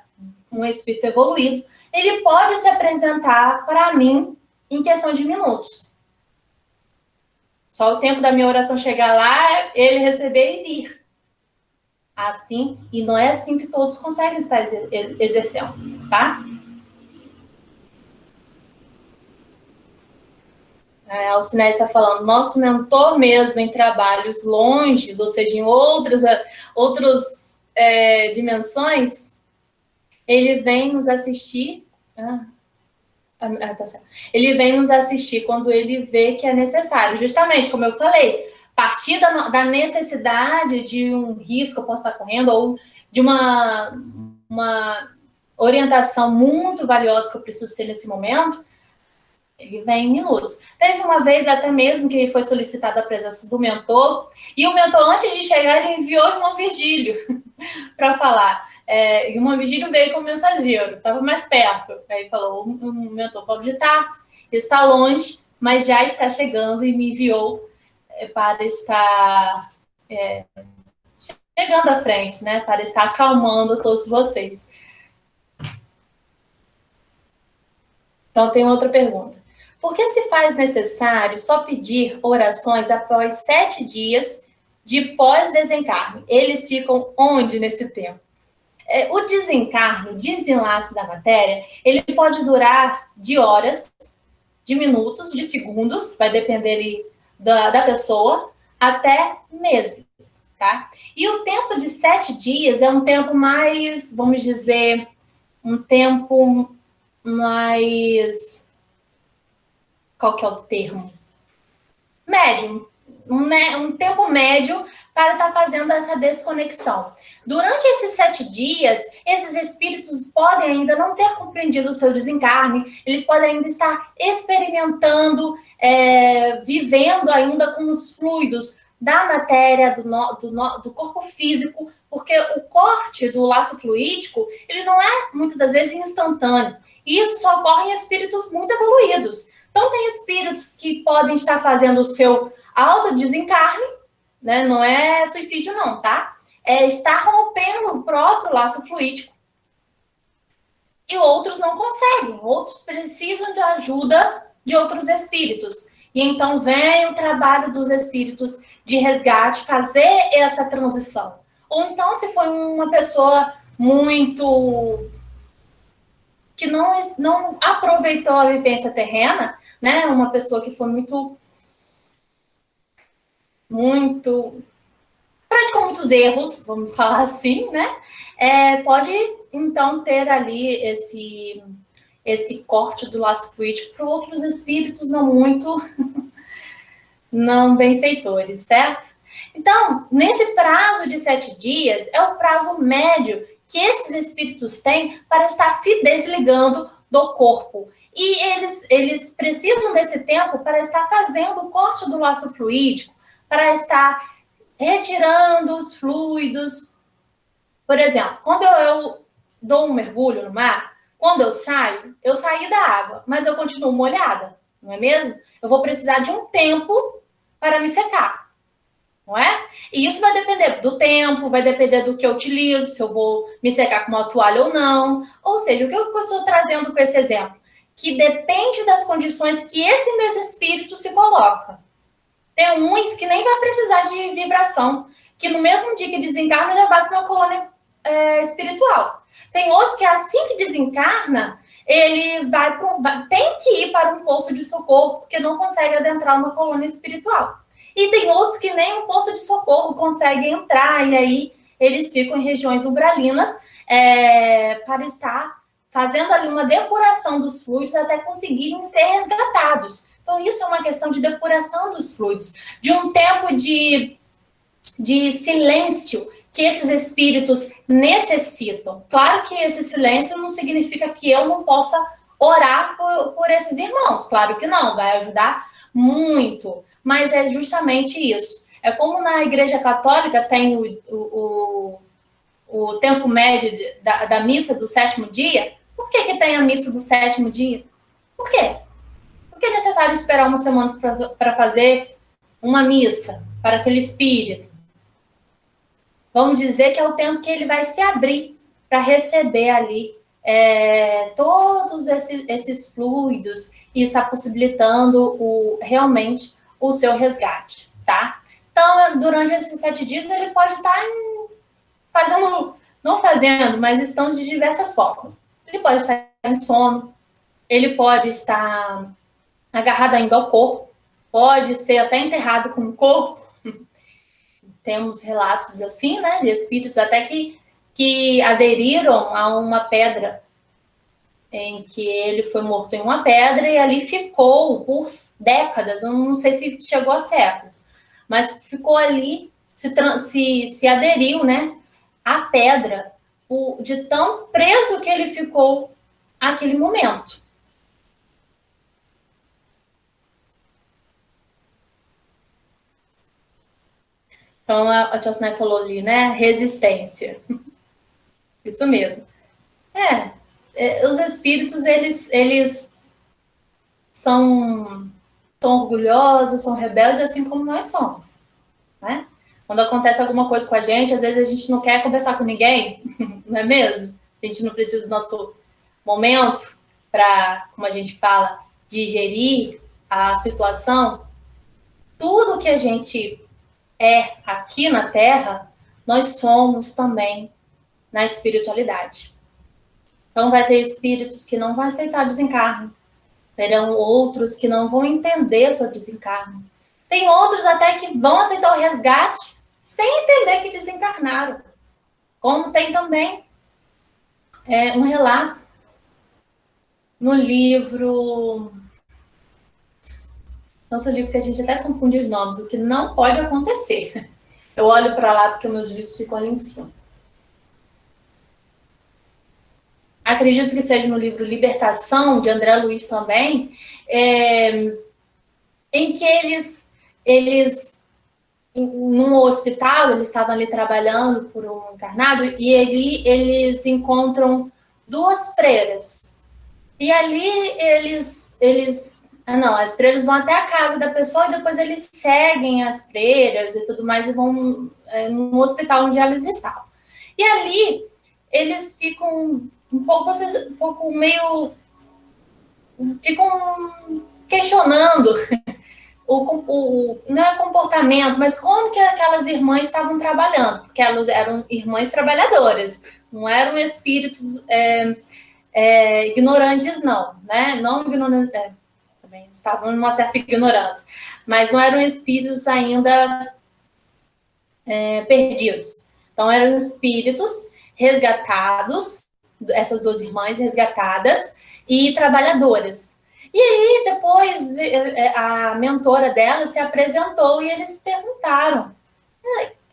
um espírito evoluído, ele pode se apresentar para mim em questão de minutos. Só o tempo da minha oração chegar lá, ele receber e vir. Assim, e não é assim que todos conseguem estar exercendo, tá? A Alcinete está falando, nosso mentor mesmo em trabalhos longes, ou seja, em outras dimensões, ele vem nos assistir Tá certo. Ele vem nos assistir quando ele vê que é necessário. Justamente, como eu falei, partir da necessidade de um risco que eu posso estar correndo ou de uma orientação muito valiosa que eu preciso ter nesse momento, ele vem em minutos. Teve uma vez até mesmo que foi solicitada a presença do mentor, e o mentor, antes de chegar, ele enviou o irmão Virgílio para falar. E o irmão Virgílio veio como mensageiro, estava mais perto. Aí falou, o mentor Paulo de Tarso está longe, mas já está chegando e me enviou para estar chegando à frente, né? Para estar acalmando todos vocês. Então, tem outra pergunta. Por que se faz necessário só pedir orações após 7 dias de pós-desencarne? Eles ficam onde nesse tempo? O desencarne, o desenlace da matéria, ele pode durar de horas, de minutos, de segundos, vai depender ali da pessoa, até meses, tá? E o tempo de 7 dias é um tempo mais, vamos dizer, um tempo mais... Qual que é o termo? Médio. Um tempo médio para estar fazendo essa desconexão. Durante esses 7 dias, esses espíritos podem ainda não ter compreendido o seu desencarne, eles podem ainda estar experimentando, vivendo ainda com os fluidos da matéria, do corpo físico, porque o corte do laço fluídico, ele não é, muitas das vezes, instantâneo. E isso só ocorre em espíritos muito evoluídos. Então, tem espíritos que podem estar fazendo o seu autodesencarne, né? Não é suicídio não, tá? Está rompendo o próprio laço fluídico. E outros não conseguem, outros precisam de ajuda de outros espíritos. E então vem o trabalho dos espíritos de resgate fazer essa transição. Ou então, se for uma pessoa muito... que não aproveitou a vivência terrena, né? Uma pessoa que foi muito praticou muitos erros, vamos falar assim, né? Pode, então, ter ali esse corte do laço fluídico para outros espíritos não benfeitores, certo? Então, nesse prazo de 7 dias, é o prazo médio que esses espíritos têm para estar se desligando do corpo. E eles precisam desse tempo para estar fazendo o corte do laço fluídico, para estar retirando os fluidos. Por exemplo, quando eu dou um mergulho no mar, quando eu saí da água, mas eu continuo molhada, não é mesmo? Eu vou precisar de um tempo para me secar, não é? E isso vai depender do tempo, vai depender do que eu utilizo, se eu vou me secar com uma toalha ou não. Ou seja, o que eu estou trazendo com esse exemplo? Que depende das condições que esse mesmo espírito se coloca. Tem uns que nem vai precisar de vibração, que no mesmo dia que desencarna já vai para uma colônia espiritual. Tem outros que assim que desencarna, ele tem que ir para um poço de socorro, porque não consegue adentrar uma colônia espiritual. E tem outros que nem um poço de socorro conseguem entrar, e aí eles ficam em regiões umbralinas para estar fazendo ali uma depuração dos fluidos até conseguirem ser resgatados. Então, isso é uma questão de depuração dos fluidos, de um tempo de silêncio que esses espíritos necessitam. Claro que esse silêncio não significa que eu não possa orar por esses irmãos. Claro que não, vai ajudar muito. Mas é justamente isso. É como na Igreja Católica tem o tempo médio da missa do 7º dia. Por que tem a missa do 7º dia? Por quê? Porque é necessário esperar uma semana para fazer uma missa para aquele espírito. Vamos dizer que é o tempo que ele vai se abrir para receber ali todos esses fluidos e está possibilitando realmente o seu resgate, tá? Então, durante esses 7 dias, ele pode estar mas estão de diversas formas. Ele pode estar em sono, ele pode estar agarrado ainda ao corpo, pode ser até enterrado com o corpo. Temos relatos assim, né, de espíritos até que aderiram a uma pedra em que ele foi morto em uma pedra e ali ficou por décadas, eu não sei se chegou a séculos, mas ficou ali, se aderiu, né, à pedra, de tão preso que ele ficou naquele momento. Então, a Tia Osnay falou ali, né, resistência. Isso mesmo. Os espíritos, eles são orgulhosos, são rebeldes, assim como nós somos, né? Quando acontece alguma coisa com a gente, às vezes a gente não quer conversar com ninguém, não é mesmo? A gente não precisa do nosso momento para, como a gente fala, digerir a situação. Tudo que a gente é aqui na Terra, nós somos também na espiritualidade. Então, vai ter espíritos que não vão aceitar desencarne. Terão outros que não vão entender sobre desencarne. Tem outros até que vão aceitar o resgate sem entender que desencarnaram. Como tem também um relato no livro... Tanto livro que a gente até confunde os nomes, o que não pode acontecer. Eu olho para lá porque meus livros ficam ali em cima. Acredito que seja no livro Libertação, de André Luiz também, em que eles num hospital, eles estavam ali trabalhando por um encarnado, e ali eles encontram duas freiras. E ali as freiras vão até a casa da pessoa e depois eles seguem as freiras e tudo mais e vão no hospital onde elas estavam. E ali eles ficam um pouco meio... ficam questionando não é comportamento, mas como que aquelas irmãs estavam trabalhando, porque elas eram irmãs trabalhadoras, não eram espíritos ignorantes, não, né? Não ignorantes, também estavam numa certa ignorância, mas não eram espíritos ainda perdidos. Então, eram espíritos resgatados, essas duas irmãs resgatadas e trabalhadoras. E aí, depois, a mentora dela se apresentou e eles perguntaram: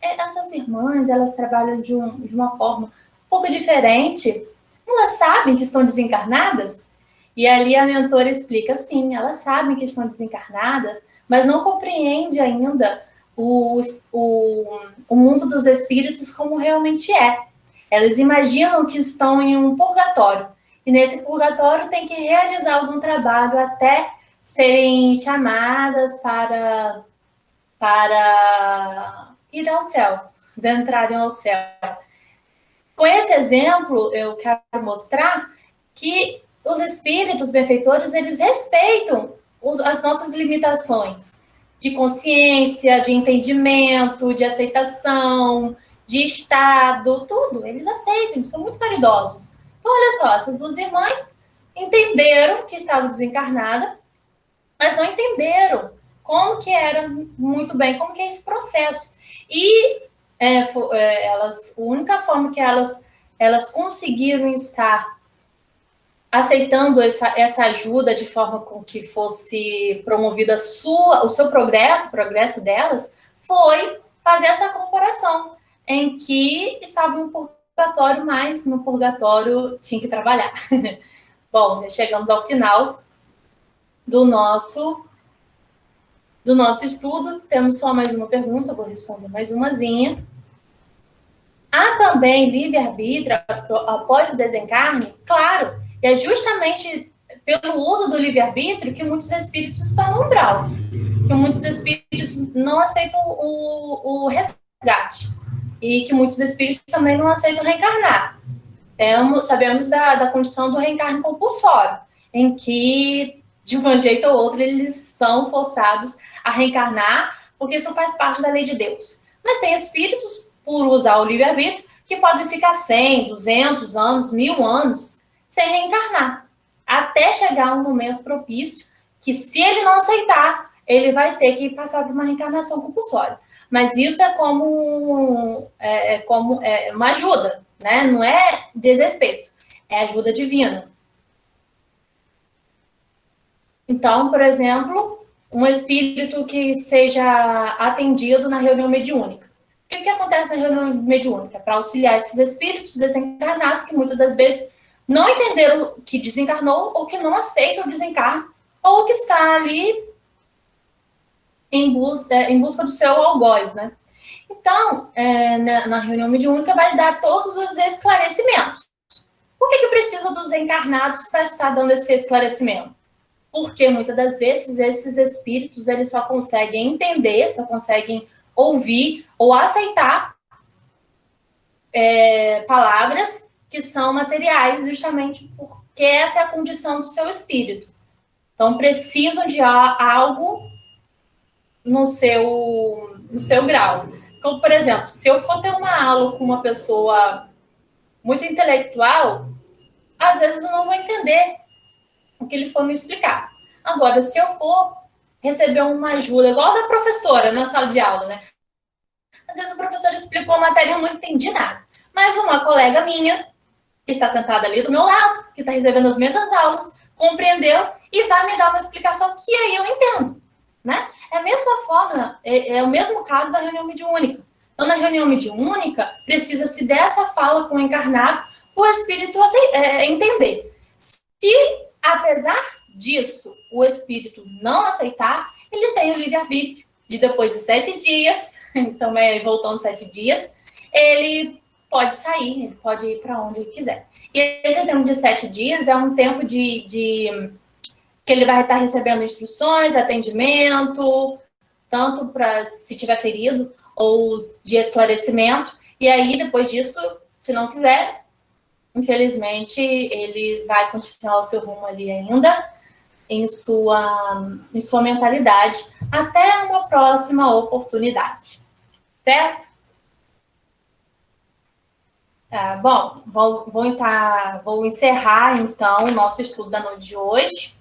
essas irmãs, elas trabalham de uma forma um pouco diferente? Elas sabem que estão desencarnadas? E ali a mentora explica: sim, elas sabem que estão desencarnadas, mas não compreende ainda o mundo dos espíritos como realmente é. Elas imaginam que estão em um purgatório. E nesse purgatório tem que realizar algum trabalho até serem chamadas para ir ao céu, entrarem ao céu. Com esse exemplo, eu quero mostrar que os espíritos benfeitores, eles respeitam as nossas limitações de consciência, de entendimento, de aceitação, de estado, tudo. Eles aceitam, são muito caridosos. Então, olha só, essas duas irmãs entenderam que estavam desencarnadas, mas não entenderam como que era muito bem, como que é esse processo. E a única forma que elas conseguiram estar aceitando essa ajuda de forma com que fosse promovido o seu progresso, o progresso delas, foi fazer essa comparação, em que estavam no purgatório, mas no purgatório tinha que trabalhar. Bom, já chegamos ao final do nosso estudo. Temos só mais uma pergunta, vou responder mais umazinha. Há também livre-arbítrio após o desencarne? Claro, e é justamente pelo uso do livre-arbítrio que muitos espíritos estão no umbral, que muitos espíritos não aceitam o resgate, e que muitos espíritos também não aceitam reencarnar. Sabemos da condição do reencarne compulsório, em que, de um jeito ou outro, eles são forçados a reencarnar, porque isso faz parte da lei de Deus. Mas tem espíritos, por usar o livre-arbítrio, que podem ficar 100, 200 anos, 1000 anos, sem reencarnar, até chegar um momento propício, que se ele não aceitar, ele vai ter que passar por uma reencarnação compulsória. Mas isso é como uma ajuda, né? Não é desrespeito, é ajuda divina. Então, por exemplo, um espírito que seja atendido na reunião mediúnica. O que acontece na reunião mediúnica? Para auxiliar esses espíritos desencarnados que muitas das vezes não entenderam que desencarnou ou que não aceitam o desencarno ou que está ali em busca do seu algoz, né? Então, na reunião mediúnica vai dar todos os esclarecimentos. Por que precisa dos encarnados para estar dando esse esclarecimento? Porque muitas das vezes esses espíritos eles só conseguem entender, só conseguem ouvir ou aceitar palavras que são materiais, justamente porque essa é a condição do seu espírito. Então, precisam de algo no seu grau. Como, por exemplo, se eu for ter uma aula com uma pessoa muito intelectual, às vezes eu não vou entender o que ele for me explicar. Agora, se eu for receber uma ajuda, igual da professora na sala de aula, né? Às vezes o professor explicou a matéria e eu não entendi nada. Mas uma colega minha, que está sentada ali do meu lado, que está recebendo as mesmas aulas, compreendeu e vai me dar uma explicação que aí eu entendo, né? É a mesma forma, é o mesmo caso da reunião mediúnica. Então, na reunião mediúnica, precisa-se dessa fala com o encarnado, o espírito entender. Se, apesar disso, o espírito não aceitar, ele tem o livre-arbítrio de depois de 7 dias, então, voltando 7 dias, ele pode sair, ele pode ir para onde ele quiser. E esse tempo de 7 dias é um tempo que ele vai estar recebendo instruções, atendimento, tanto para se tiver ferido, ou de esclarecimento. E aí, depois disso, se não quiser, infelizmente, ele vai continuar o seu rumo ali ainda, em sua mentalidade, até uma próxima oportunidade. Certo? Tá, bom, vou encerrar, então, o nosso estudo da noite de hoje.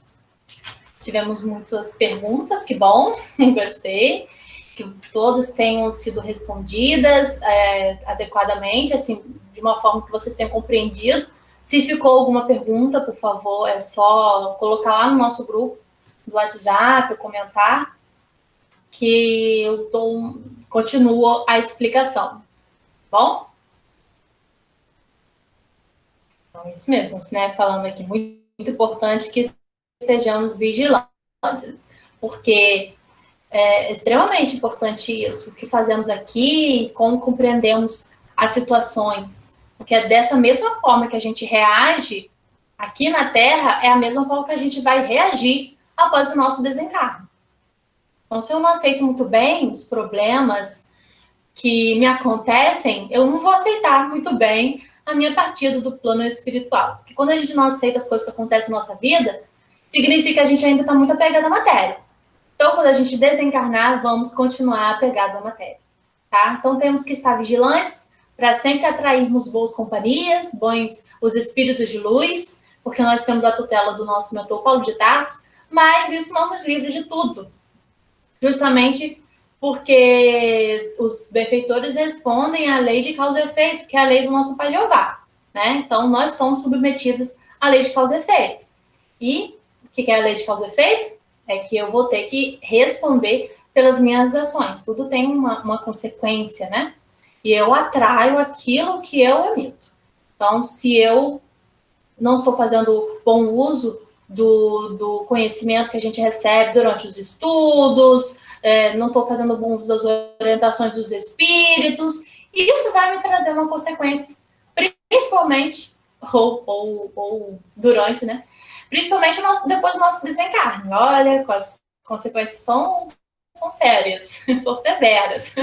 Tivemos muitas perguntas, que bom, gostei, que todas tenham sido respondidas adequadamente, assim, de uma forma que vocês tenham compreendido. Se ficou alguma pergunta, por favor, é só colocar lá no nosso grupo do WhatsApp, comentar, que eu continuo a explicação. Bom? Então, isso mesmo, né? Falando aqui, muito importante que estejamos vigilantes, porque é extremamente importante isso, o que fazemos aqui, como compreendemos as situações, porque é dessa mesma forma que a gente reage aqui na Terra, é a mesma forma que a gente vai reagir após o nosso desencarno. Então, se eu não aceito muito bem os problemas que me acontecem, eu não vou aceitar muito bem a minha partida do plano espiritual. Porque quando a gente não aceita as coisas que acontecem na nossa vida, significa que a gente ainda está muito apegado à matéria. Então, quando a gente desencarnar, vamos continuar apegados à matéria. Tá? Então, temos que estar vigilantes para sempre atrairmos boas companhias, os espíritos de luz, porque nós temos a tutela do nosso mentor Paulo de Tarso, mas isso não nos livra de tudo. Justamente porque os benfeitores respondem à lei de causa e efeito, que é a lei do nosso Pai Jeová. Né? Então, nós estamos submetidos à lei de causa e efeito. E o que é a lei de causa e efeito? É que eu vou ter que responder pelas minhas ações. Tudo tem uma consequência, né? E eu atraio aquilo que eu emito. Então, se eu não estou fazendo bom uso do conhecimento que a gente recebe durante os estudos, não estou fazendo bom uso das orientações dos espíritos, isso vai me trazer uma consequência, principalmente, ou durante, né? Principalmente depois do nosso desencarne. Olha, as consequências são sérias, são severas,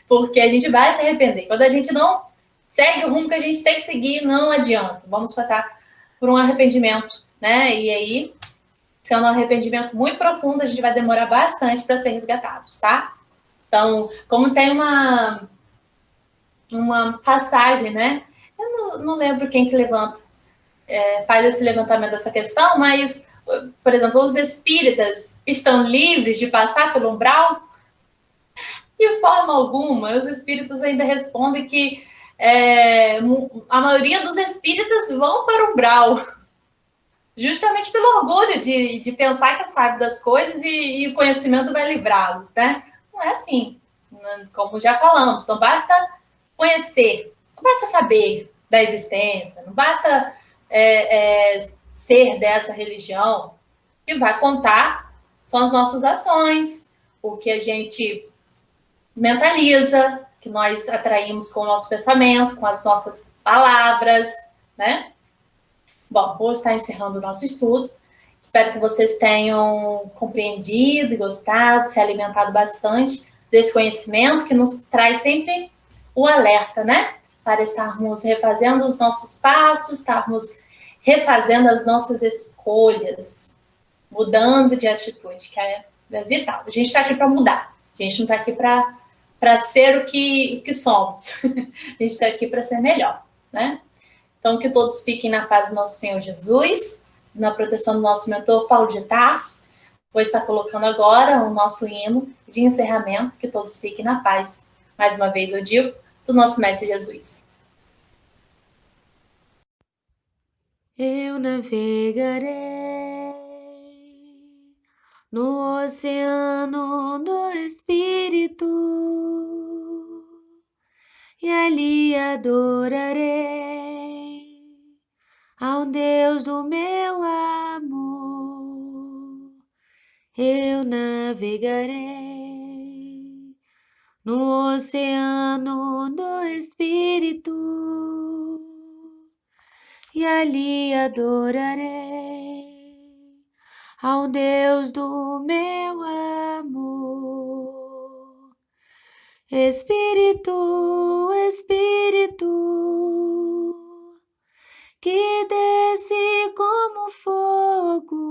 porque a gente vai se arrepender. Quando a gente não segue o rumo que a gente tem que seguir, não adianta. Vamos passar por um arrependimento, né? E aí, sendo um arrependimento muito profundo, a gente vai demorar bastante para ser resgatados, tá? Então, como tem uma passagem, né? Eu não lembro quem que faz esse levantamento dessa questão, mas, por exemplo, os espíritas estão livres de passar pelo umbral? De forma alguma. Os espíritos ainda respondem que a maioria dos espíritas vão para o umbral. justamente pelo orgulho de pensar que sabe das coisas e o conhecimento vai livrá-los, né? Não é assim, como já falamos, não basta conhecer, não basta saber da existência, não basta ser dessa religião. O que vai contar são as nossas ações, o que a gente mentaliza, que nós atraímos com o nosso pensamento, com as nossas palavras, né? Bom, vou estar encerrando o nosso estudo. Espero que vocês tenham compreendido e gostado, se alimentado bastante desse conhecimento que nos traz sempre o alerta, né? Para estarmos refazendo os nossos passos, estarmos refazendo as nossas escolhas, mudando de atitude, que é vital. A gente está aqui para mudar, a gente não está aqui para ser o que somos. A gente está aqui para ser melhor, né? Então, que todos fiquem na paz do nosso Senhor Jesus, na proteção do nosso mentor Paulo de Tarso. Vou estar colocando agora o nosso hino de encerramento, que todos fiquem na paz. Mais uma vez eu digo, do nosso Mestre Jesus. Eu navegarei no oceano do Espírito e ali adorarei ao Deus do meu amor. Eu navegarei no oceano do Espírito e ali adorarei ao Deus do meu amor. Espírito, Espírito, que desce como fogo,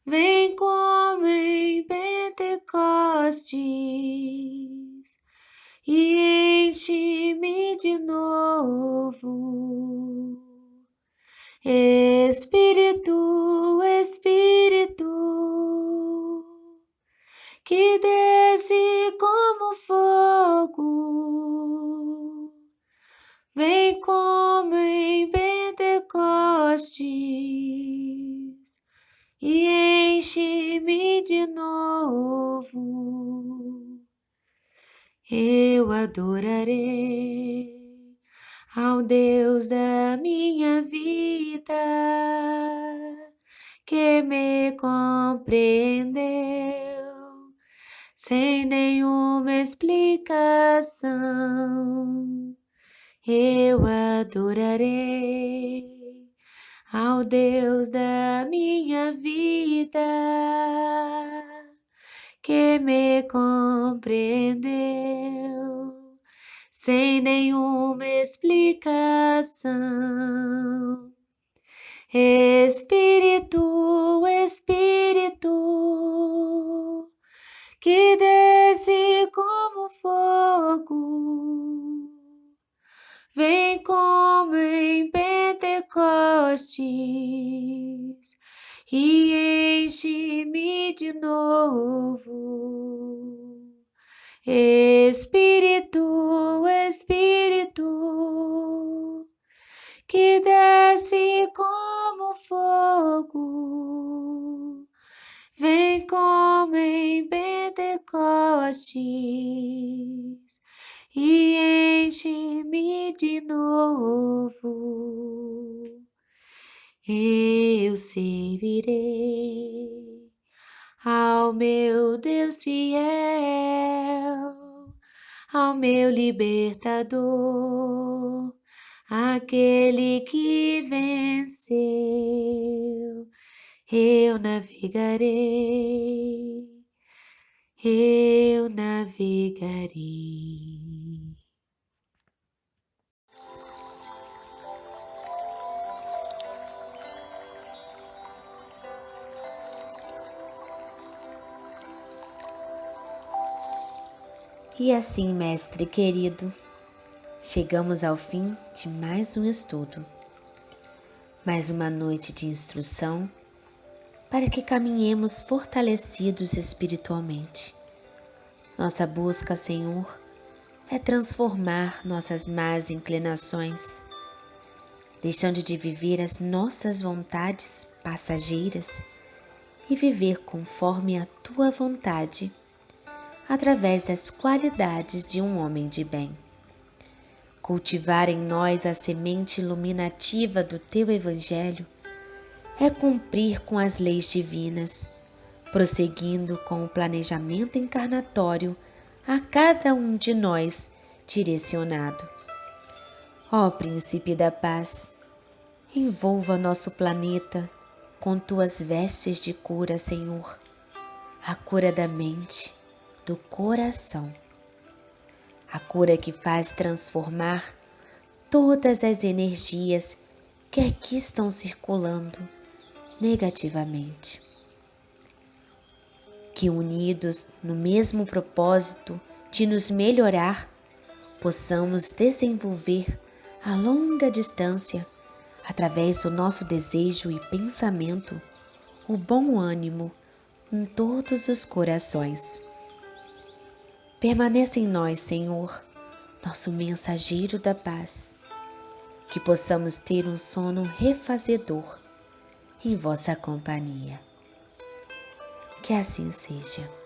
vem como em Pentecostes e enche-me de novo. Espírito, Espírito, que desce como fogo, vem como em Pentecostes e enche-me de novo. Eu adorarei ao Deus da minha vida, que me compreendeu sem nenhuma explicação. Eu adorarei ao Deus da minha vida, que me compreendeu sem nenhuma explicação. Espírito, Espírito, que desce como fogo, vem como em Pentecostes e enche-me de novo. Espírito, Espírito, que desce como fogo, vem como em Pentecostes e enche-me de novo. Eu servirei ao meu Deus fiel, ao meu libertador, aquele que venceu. Eu navegarei, eu navegarei. E assim, mestre querido, chegamos ao fim de mais um estudo, mais uma noite de instrução para que caminhemos fortalecidos espiritualmente. Nossa busca, Senhor, é transformar nossas más inclinações deixando de viver as nossas vontades passageiras e viver conforme a tua vontade, através das qualidades de um homem de bem. Cultivar em nós a semente iluminativa do teu Evangelho é cumprir com as leis divinas, prosseguindo com o planejamento encarnatório a cada um de nós direcionado. Ó Príncipe da Paz, envolva nosso planeta com tuas vestes de cura, Senhor, a cura da mente, do coração, a cura que faz transformar todas as energias que aqui estão circulando negativamente. Que unidos no mesmo propósito de nos melhorar, possamos desenvolver a longa distância, através do nosso desejo e pensamento, o bom ânimo em todos os corações. Permaneça em nós, Senhor, nosso mensageiro da paz, que possamos ter um sono refazedor em vossa companhia. Que assim seja.